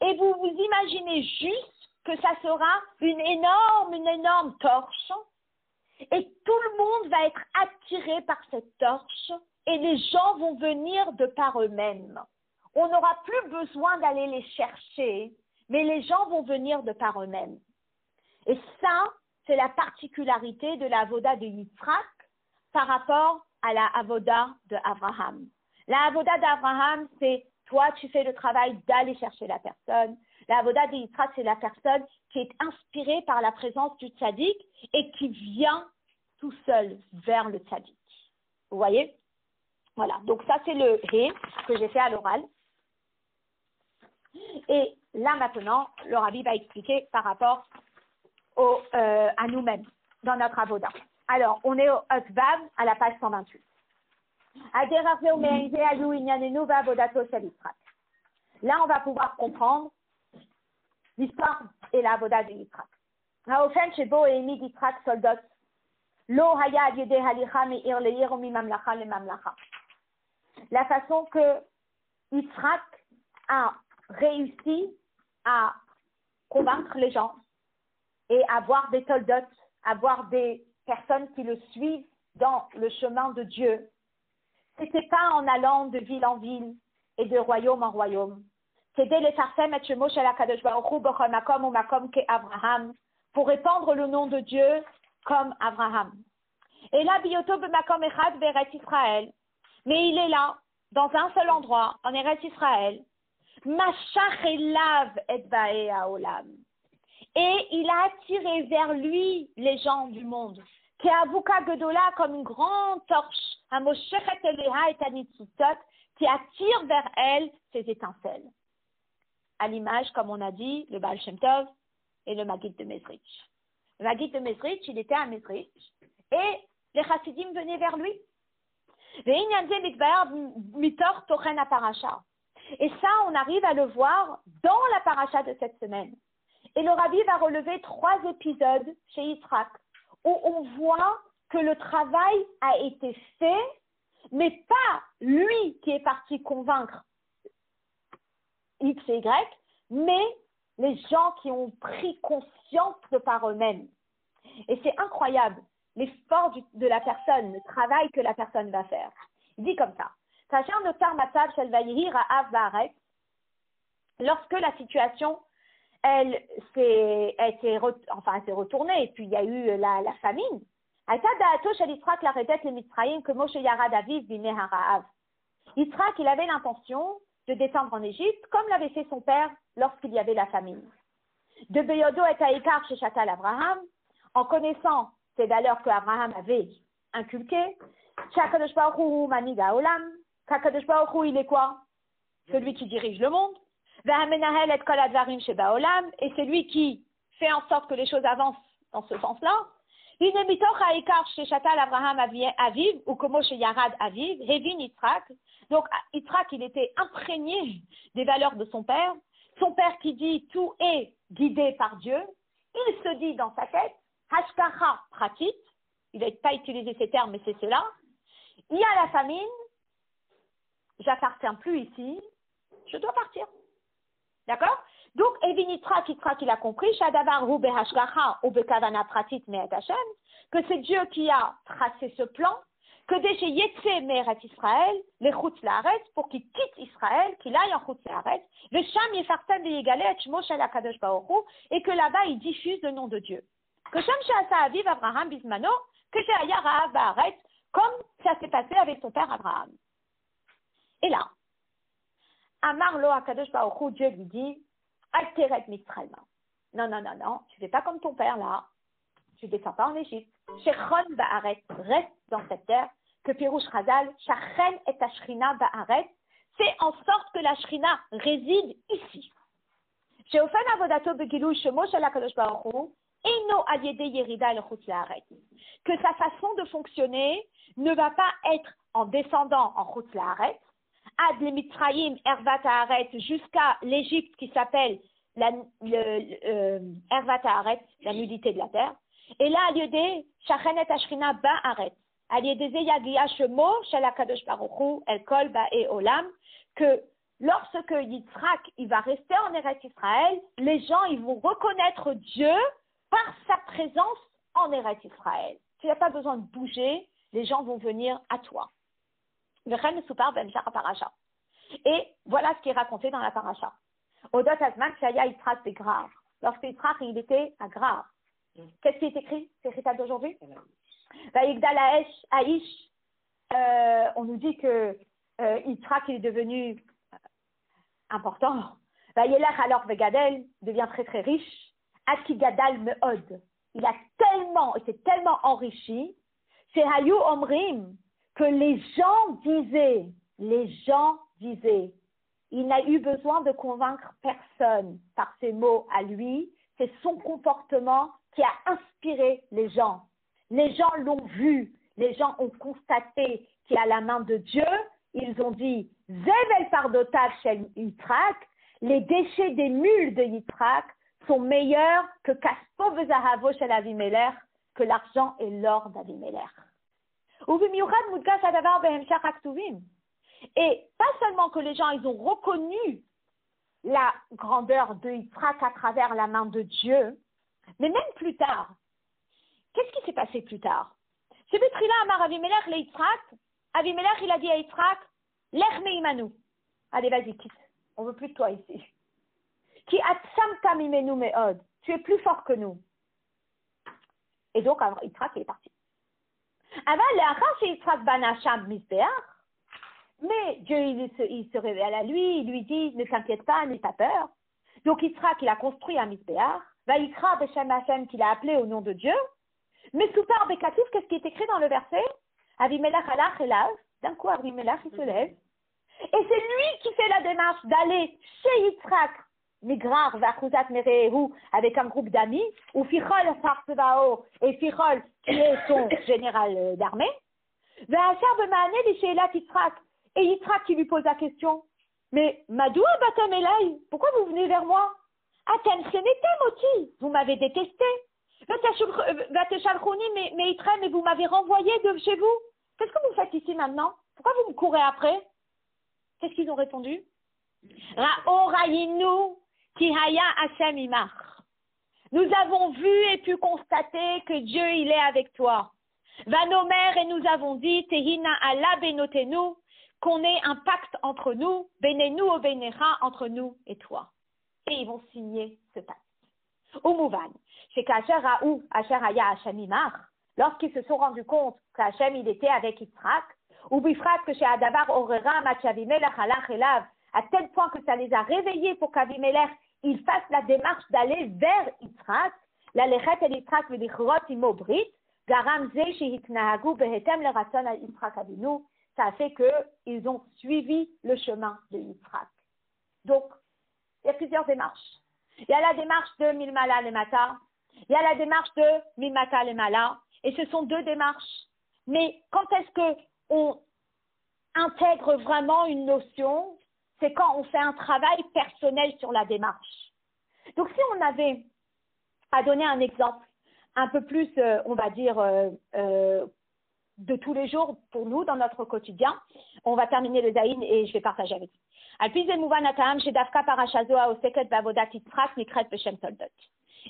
Et vous vous imaginez juste que ça sera une énorme torche et tout le monde va être attiré par cette torche et les gens vont venir de par eux-mêmes. On n'aura plus besoin d'aller les chercher, mais les gens vont venir de par eux-mêmes. Et ça, c'est la particularité de la avoda de Yitzhak par rapport à la avoda de Abraham. La avoda d'Abraham, c'est toi, tu fais le travail d'aller chercher la personne. La avoda de Yitzhak, c'est la personne qui est inspirée par la présence du tzaddik et qui vient tout seul vers le tzaddik. Vous voyez? Voilà. Donc ça, c'est le hé que j'ai fait à l'oral. Et là, maintenant, le Rabbi va expliquer par rapport à nous-mêmes, dans notre avoda. Alors, on est au Hotvav, à la page 128. Là, on va pouvoir comprendre l'histoire et la avoda de Yitzhak. Haofen shebo émid Yitzhak soldot, lo haya ad yedeh halicha me'ir le'ir ou mimamlacha le'mamlacha. La façon que Yitzhak a réussi à convaincre les gens et avoir des soldats, avoir des personnes qui le suivent dans le chemin de Dieu. C'était pas en allant de ville en ville et de royaume en royaume. C'était les farsem et shemo shel HaKadosh Baruch Hu b'chol makom ou makom qu'Abraham, pour répandre le nom de Dieu comme Abraham. Et là, bioto b'makom echad ve'eretz Israël. Mais il est là, dans un seul endroit, en Eretz Israël. Mashach elav et ba'e haolam. Et il a attiré vers lui les gens du monde. Qui a avuka gedola comme une grande torche, un moshechet eleha et anitzutot, qui attire vers elle ses étincelles. à l'image, comme on a dit, le Baal Shem Tov et le Maggid de Mezrich. Le Maggid de Mezrich, il était à Mezrich et les Chassidim venaient vers lui. Et ça, on arrive à le voir dans la paracha de cette semaine. Et le Rabbi va relever 3 épisodes chez Yitzhak où on voit que le travail a été fait, mais pas lui qui est parti convaincre X et Y, mais les gens qui ont pris conscience de par eux-mêmes. Et c'est incroyable, l'effort de la personne, le travail que la personne va faire. Il dit comme ça. Lorsque la situation, elle s'est retournée, et puis il y a eu la famine, Yitzhak, il avait l'intention de descendre en Égypte, comme l'avait fait son père lorsqu'il y avait la famine. De Beyodo et Aïkar chez Chatal Abraham, en connaissant ces valeurs que Abraham avait inculquées, qu'Akadosh Baruch Hu Manig Haolam, qu'Akadosh Baruch Hu, il est quoi? Celui qui dirige le monde. Ve'hamenahel et kol advarim shebaolam, et celui qui fait en sorte que les choses avancent dans ce sens-là. Hine mitoch ha'ikar chez Chatal Abraham Aviv, ou como chez Yarad Aviv, Hevin Yitzhak. Donc Yitzhak, il était imprégné des valeurs de son père. Son père qui dit tout est guidé par Dieu. Il se dit dans sa tête, hashkacha pratit, il n'a pas utilisé ces termes, mais c'est cela. Il y a la famine, j'appartiens plus ici, je dois partir. D'accord? Donc, Evin Yitzhak, il a compris, Shadavar hu behashgacha ou bekavana pratit me'et Hashem, que c'est Dieu qui a tracé ce plan, que déjà Yetze me'eret Israël, les chutz la'aretz, pour qu'il quitte Israël, qu'il aille en chutz la'aretz, le sham yefartem ve'yigale et shmo shel HaKadosh Baruch Hu, et que là-bas, il diffuse le nom de Dieu. Que sham she'asa aviv Abraham bismano, que she'aya ra'av ba'aretz, comme ça s'est passé avec son père Abraham. Et là, Amar lo HaKadosh Baruch Hu, Dieu lui dit, Alteret Mitzrayim. Non, tu fais pas comme ton père là. Tu descends pas en Égypte. Shechon ba'aret, reste dans cette terre. Que Pirouche Chazal, Shachen et Ashrina ba'aret, c'est en sorte que la Shrina réside ici. Sheofen avodato begilou shemo shel HaKadosh Baruch Hu, eno al yede yerida el chutz la'aretz. Que sa façon de fonctionner ne va pas être en descendant en chutz la'aretz, ad le Mitzrayim ervat haaretz, jusqu'à l'Égypte qui s'appelle ervat haaretz, la nudité de la terre. Et là, al yede shachenet ashrina ba'aretz, al yede ze yagia shemo shel HaKadosh Baruch Hu el kol ba'e olam, que lorsque Yitzhak il va rester en Eretz Israël, les gens ils vont reconnaître Dieu par sa présence en Eretz Israël. Tu n'as pas besoin de bouger, les gens vont venir à toi. Et voilà ce qui est raconté dans la paracha. Odot Azman Shaya Yitzhak Begrar. Lorsque Yitzhak il était à Grar. Qu'est-ce qui est écrit? C'est l'état d'aujourd'hui. Vaïgdal Aish. On nous dit que Yitzhak il est devenu important. Vaïelach alors Vegadel devient très très riche. Akigadal Meod. Il s'est tellement enrichi. C'est Hayu Omrim. Que les gens disaient, il n'a eu besoin de convaincre personne par ses mots à lui, c'est son comportement qui a inspiré les gens. Les gens l'ont vu, les gens ont constaté qu'il y a la main de Dieu, ils ont dit, Zevel pardotav shel Yitzhak, les déchets des mules de Yitzhak sont meilleurs que Kaspo vezahavo shel Avimelech, que l'argent et l'or d'Avimelech. Et pas seulement que les gens ils ont reconnu la grandeur de Yitzhak à travers la main de Dieu, mais même plus tard. Qu'est-ce qui s'est passé plus tard? C'est Betrila Amar Avimelech le Yitzhak. Avimelech il a dit à Yitzhak, Lech meimanu. Allez vas-y quitte, on veut plus de toi ici. Ki atsamta mimenu meod. Tu es plus fort que nous. Et donc Yitzhak il est parti. Mais Dieu, il se révèle à lui, il lui dit, ne t'inquiète pas, n'aie pas peur. Donc Yitzhak, il a construit un Mizbeach, Vayikra Beshem Hashem, qu'il a appelé au nom de Dieu. Mais Soupar Bekatouf, qu'est-ce qui est écrit dans le verset? Avimelech alach elav, d'un coup Avimelech, il se lève. Et c'est lui qui fait la démarche d'aller chez Yitzhak Migrar Vachuzat Merehu avec un groupe d'amis, ou Fichol Sarsevao et Fichol qui est son général d'armée. Vachar Bemane les Sheila Yitzhak et Yitzhak qui lui pose la question. Mais Madoua Batam Elai, pourquoi vous venez vers moi? Atem Senetem Oti, vous m'avez détesté. Vateshalchouni mais Itrem et vous m'avez renvoyé de chez vous. Qu'est-ce que vous faites ici maintenant? Pourquoi vous me courez après? Qu'est-ce qu'ils ont répondu? Ra'orayinu Kihaya Hashem Imach. Nous avons vu et pu constater que Dieu, il est avec toi. Vanomer, et nous avons dit, Tehina Allah benotenu, qu'on ait un pacte entre nous, benenu ou benera, entre nous et toi. Et ils vont signer ce pacte. Umouvan, c'est qu'Asher Raou, Asher Haya Hashem Imach, lorsqu'ils se sont rendus compte qu'Hashem, il était avec Yitzhak, ou Bifrat que chez Adavar Orera, Machavimelech, Halach Elav, à tel point que ça les a réveillés pour qu'Avimelech il fasse la démarche d'aller vers Yitzhak, la lechet el Yitzhak v'lichrot imo brit, garam ze shehitnahagu behetem leratzon al Yitzhak Avinu, ça a fait qu'ils ont suivi le chemin de Yitzhak. Donc, il y a plusieurs démarches. Il y a la démarche de Milmala Lemata, il y a la démarche de Mimata Lemala, et ce sont deux démarches. Mais quand est-ce qu'on intègre vraiment une notion? C'est quand on fait un travail personnel sur la démarche. Donc, si on avait à donner un exemple un peu plus, on va dire, de tous les jours pour nous, dans notre quotidien, on va terminer le Zaïn et je vais partager avec vous.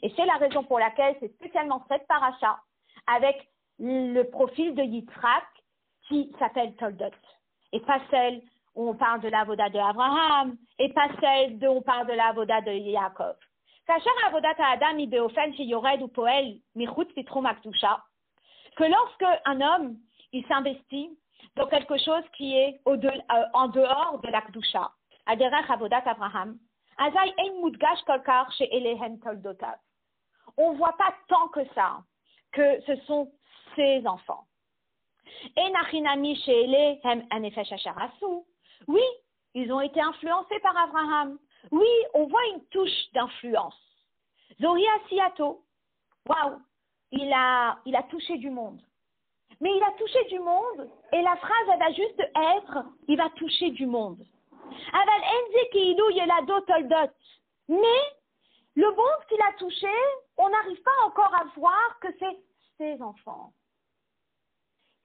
Et c'est la raison pour laquelle c'est spécialement cette paracha avec le profil de Yitzhak qui s'appelle Toldot. Et pas celle où on parle de l'avoda de Abraham, et pas celle où on parle de l'avoda de Yaakov. Que lorsque un homme, il s'investit dans quelque chose qui est en dehors de la Kedusha, Aderech avodat Abraham, on ne voit pas tant que ça, que ce sont ses enfants. Oui, ils ont été influencés par Abraham. Oui, on voit une touche d'influence. Zori Asiato, waouh, il a touché du monde. Mais il a touché du monde, et la phrase, elle va juste être, il va toucher du monde. Aval enze kiilu yelado toldot. Mais, le monde qu'il a touché, on n'arrive pas encore à voir que c'est ses enfants.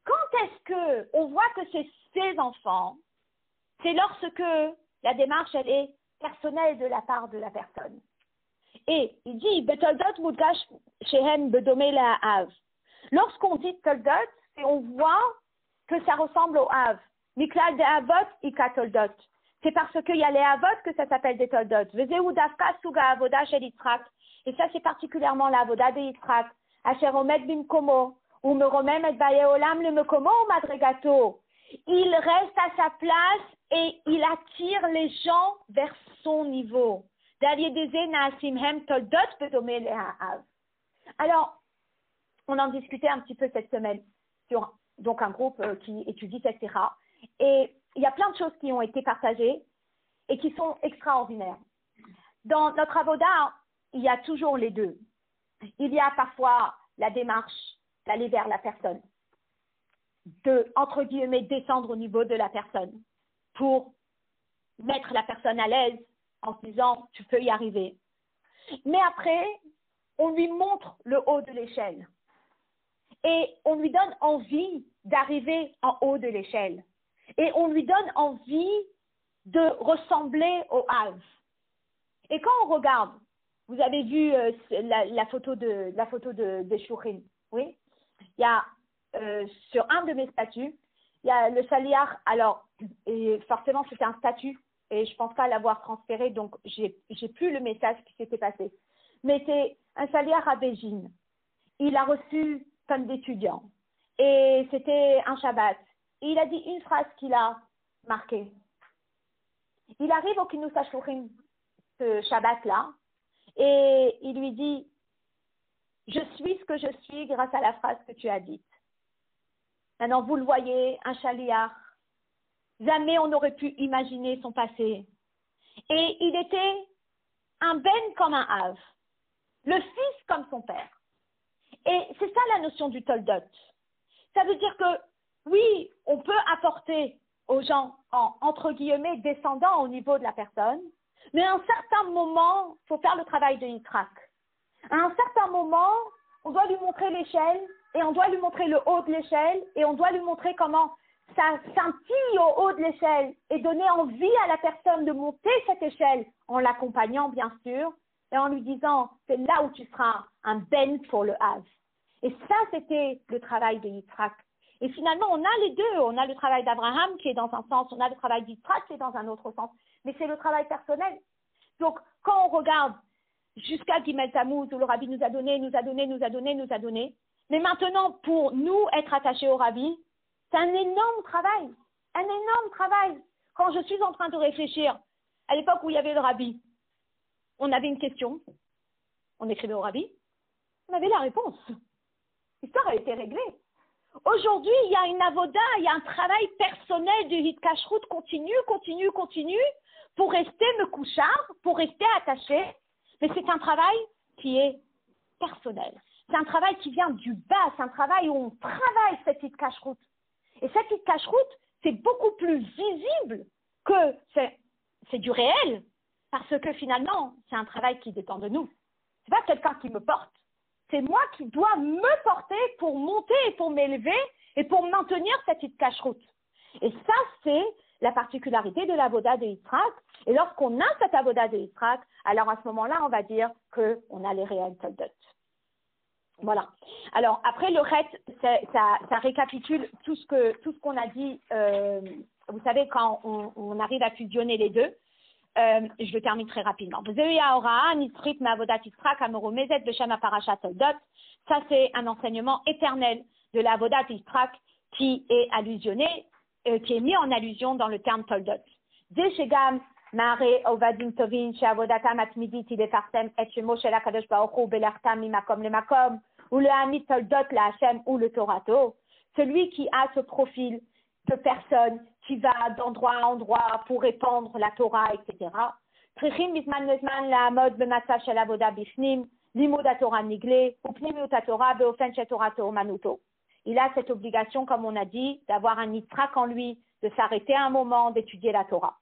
Quand est-ce qu'on voit que c'est ses enfants? C'est lorsque la démarche, elle est personnelle de la part de la personne. Et il dit, Betoldot mudgash shehen bedome la Av. Lorsqu'on dit Toldot, c'est on voit que ça ressemble au Av. Miklal de Avot, Ika Toldot. C'est parce qu'il y a les Avot que ça s'appelle des Toldot. Vezeu dafka suga avoda shel Yitzhak. Et ça, c'est particulièrement l'avoda de Yitzhak. Asher omed bimkomo. Ou me romem et baye olam le mekomo ou madregato. Il reste à sa place et il attire les gens vers son niveau. Alors, on en discutait un petit peu cette semaine sur donc un groupe qui étudie cette sira. Et il y a plein de choses qui ont été partagées et qui sont extraordinaires. Dans notre avoda, il y a toujours les deux. Il y a parfois la démarche d'aller vers la personne, de, entre guillemets, descendre au niveau de la personne pour mettre la personne à l'aise en se disant « tu peux y arriver ». Mais après, on lui montre le haut de l'échelle et on lui donne envie d'arriver en haut de l'échelle et on lui donne envie de ressembler au Hav. Et quand on regarde, vous avez vu la photo de Shouchin, oui? Il y a sur un de mes statuts, il y a le Shaliach, alors et forcément c'était un statut et je ne pense pas l'avoir transféré, donc j'ai plus le message qui s'était passé. Mais c'est un Shaliach à Beijing. Il a reçu comme d'étudiants et c'était un Shabbat. Et il a dit une phrase qu'il a marquée. Il arrive au Kinus HaShluchim, ce Shabbat-là, et il lui dit « Je suis ce que je suis grâce à la phrase que tu as dite. » Maintenant, vous le voyez, un Shaliach, jamais on n'aurait pu imaginer son passé. Et il était un ben comme un Av, le fils comme son père. Et c'est ça la notion du Toldot. Ça veut dire que, oui, on peut apporter aux gens, entre guillemets, descendants au niveau de la personne, mais à un certain moment, il faut faire le travail de Yitzhak. À un certain moment, on doit lui montrer l'échelle, et on doit lui montrer le haut de l'échelle, et on doit lui montrer comment ça scintille au haut de l'échelle, et donner envie à la personne de monter cette échelle, en l'accompagnant, bien sûr, et en lui disant, c'est là où tu seras un ben pour le Hav. Et ça, c'était le travail de Yitzhak. Et finalement, on a les deux. On a le travail d'Abraham qui est dans un sens, on a le travail d'Yitzhak qui est dans un autre sens. Mais c'est le travail personnel. Donc, quand on regarde jusqu'à Gimel Tammuz, où le Rabbi nous a donné. Mais maintenant, pour nous être attachés au Rabbi, c'est un énorme travail. Un énorme travail. Quand je suis en train de réfléchir, à l'époque où il y avait le Rabbi, on avait une question, on écrivait au Rabbi, on avait la réponse. L'histoire a été réglée. Aujourd'hui, il y a une avoda, il y a un travail personnel de hitkashrut continue, pour rester mekouchar, pour rester attaché. Mais c'est un travail qui est personnel. C'est un travail qui vient du bas, c'est un travail où on travaille cette hitkashrut. Et cette hitkashrut, c'est beaucoup plus visible que c'est du réel, parce que finalement, c'est un travail qui dépend de nous. C'est pas quelqu'un qui me porte. C'est moi qui dois me porter pour monter et pour m'élever et pour maintenir cette hitkashrut. Et ça, c'est la particularité de l'avoda de Yitzhak. Et lorsqu'on a cette avoda de Yitzhak, alors à ce moment-là, on va dire qu'on a les réels toldot. Voilà. Alors, après, le reste, ça récapitule tout ce qu'on a dit. Vous savez, quand on arrive à fusionner les deux, je le termine très rapidement. Ça, c'est un enseignement éternel de la Avodat Yitzhak qui est allusionné, qui est mis en allusion dans le terme Toldot. Deshegam Mare Ovadim Tovin Sheavodatam Atmidit Ilefartem Et Shemo Shel HaKadosh Baruch Hu Belartam Mimakom Lemakom ou le Hamid Toldot La Hashem ou le Torato, celui qui a ce profil de personne qui va d'endroit à endroit pour répandre la Torah, etc. Il a cette obligation, comme on a dit, d'avoir un Yitzhak en lui, de s'arrêter un moment, d'étudier la Torah.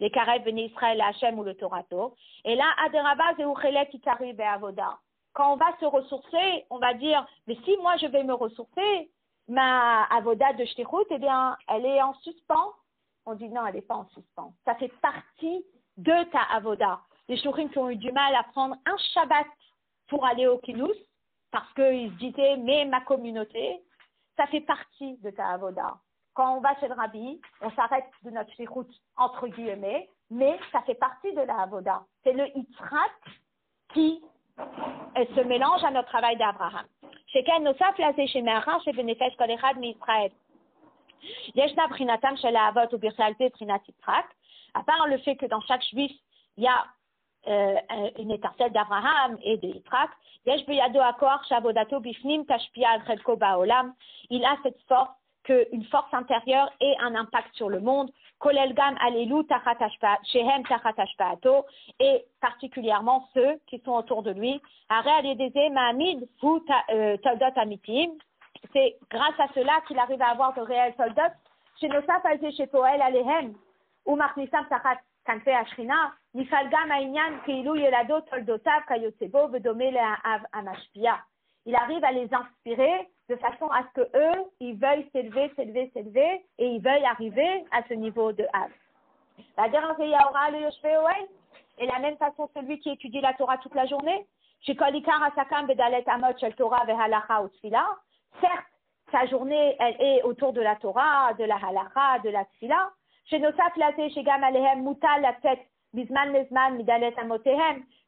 Les Karev Bnei Israël, la Hashem ou le Torato. Et là, Aderaba Zeuchelet Ikari Ve'avoda. Quand on va se ressourcer, on va dire, mais si moi je vais me ressourcer, ma avoda de shtichut, eh bien, elle est en suspens. On dit non, elle n'est pas en suspens. Ça fait partie de ta avoda. Les shourim qui ont eu du mal à prendre un Shabbat pour aller au Kinous, parce qu'ils se disaient, mais ma communauté, ça fait partie de ta avoda. Quand on va chez le Rabbi, on s'arrête de notre shtichut, entre guillemets, mais ça fait partie de la avoda. C'est le Yitzhak qui se mélange à notre travail d'Abraham. Sheken nosaf lazé chez Me'achar chez Benefesh kol echad mi'Israël. Yeshna prinatam shel ha'avot u birchalté prinat Yitzhak. À part le fait que dans chaque juif, il y a une étincelle d'Abraham et de Yitzhak, yesh beyado hakoach sha'avodato bifnim tashpia al chelko ba'olam. Il a cette force qu'une force intérieure ait un impact sur le monde. Et particulièrement ceux qui sont autour de lui. C'est grâce à cela qu'il arrive à avoir de réels soldats. Il arrive à les inspirer de façon à ce que eux, ils veuillent s'élever, et ils veuillent arriver à ce niveau de Av. Et la même façon, celui qui étudie la Torah toute la journée, certes, sa journée, elle est autour de la Torah, de la halacha, de la tfila.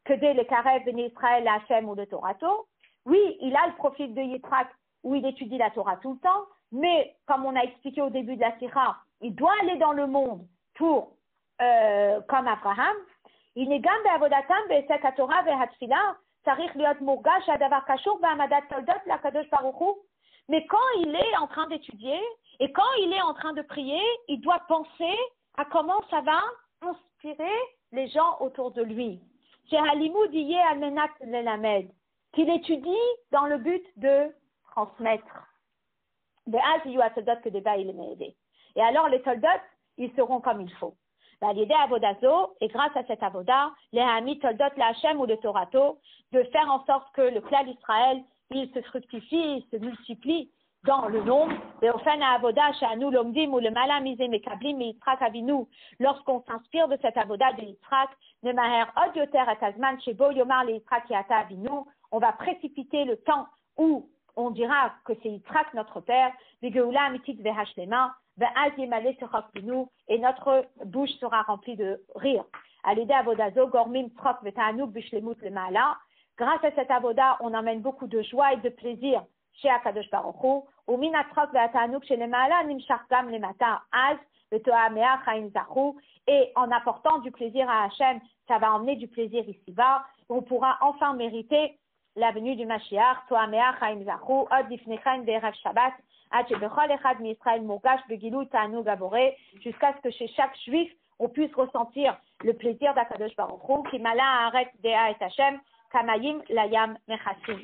Que dès le Karev Bnei Israël, la Hashem ou le Torato. Oui, il a le profil de Yitzhak où il étudie la Torah tout le temps, mais comme on a expliqué au début de la Sikha, il doit aller dans le monde pour, comme Abraham. Il n'est gam be'avodatam be'esek haTorah ve'hatfila tzarich liot murgash hadavar kashur ba'amadat toldot lakadosh baruch hu. Mais quand il est en train d'étudier et quand il est en train de prier, il doit penser à comment ça va inspirer les gens autour de lui. Chez Halimou diye almenat lelamed, qu'il étudie dans le but de transmettre. Et alors les soldats, ils seront comme il faut. Et grâce à cet avoda, les Hamid Toldot la Hachem ou le Torato, de faire en sorte que le clan d'Israël, il se fructifie, il se multiplie dans le nombre. Et au fin avoda, nous l'omdim ou le malamizé mekablim Yitzhak Avinu, lorsqu'on s'inspire de cet avoda de Yitzhak, ne maher od yoter atazman shebo yomar le Yitzhak yata Avinu, on va précipiter le temps où on dira que c'est Yitzhak notre père, Vegeula amitit vehashlema, et notre bouche sera remplie de rire. Grâce à cet avoda, on amène beaucoup de joie et de plaisir chez Akadosh Baruch Hu. Et en apportant du plaisir à Hachem, ça va emmener du plaisir ici-bas. On pourra enfin mériter la venue du Mashiach, jusqu'à ce que chez chaque juif, on puisse ressentir le plaisir d'Akadosh Baruch Hu, qui mala haaretz dea et Hashem, kamayim layam mechasim.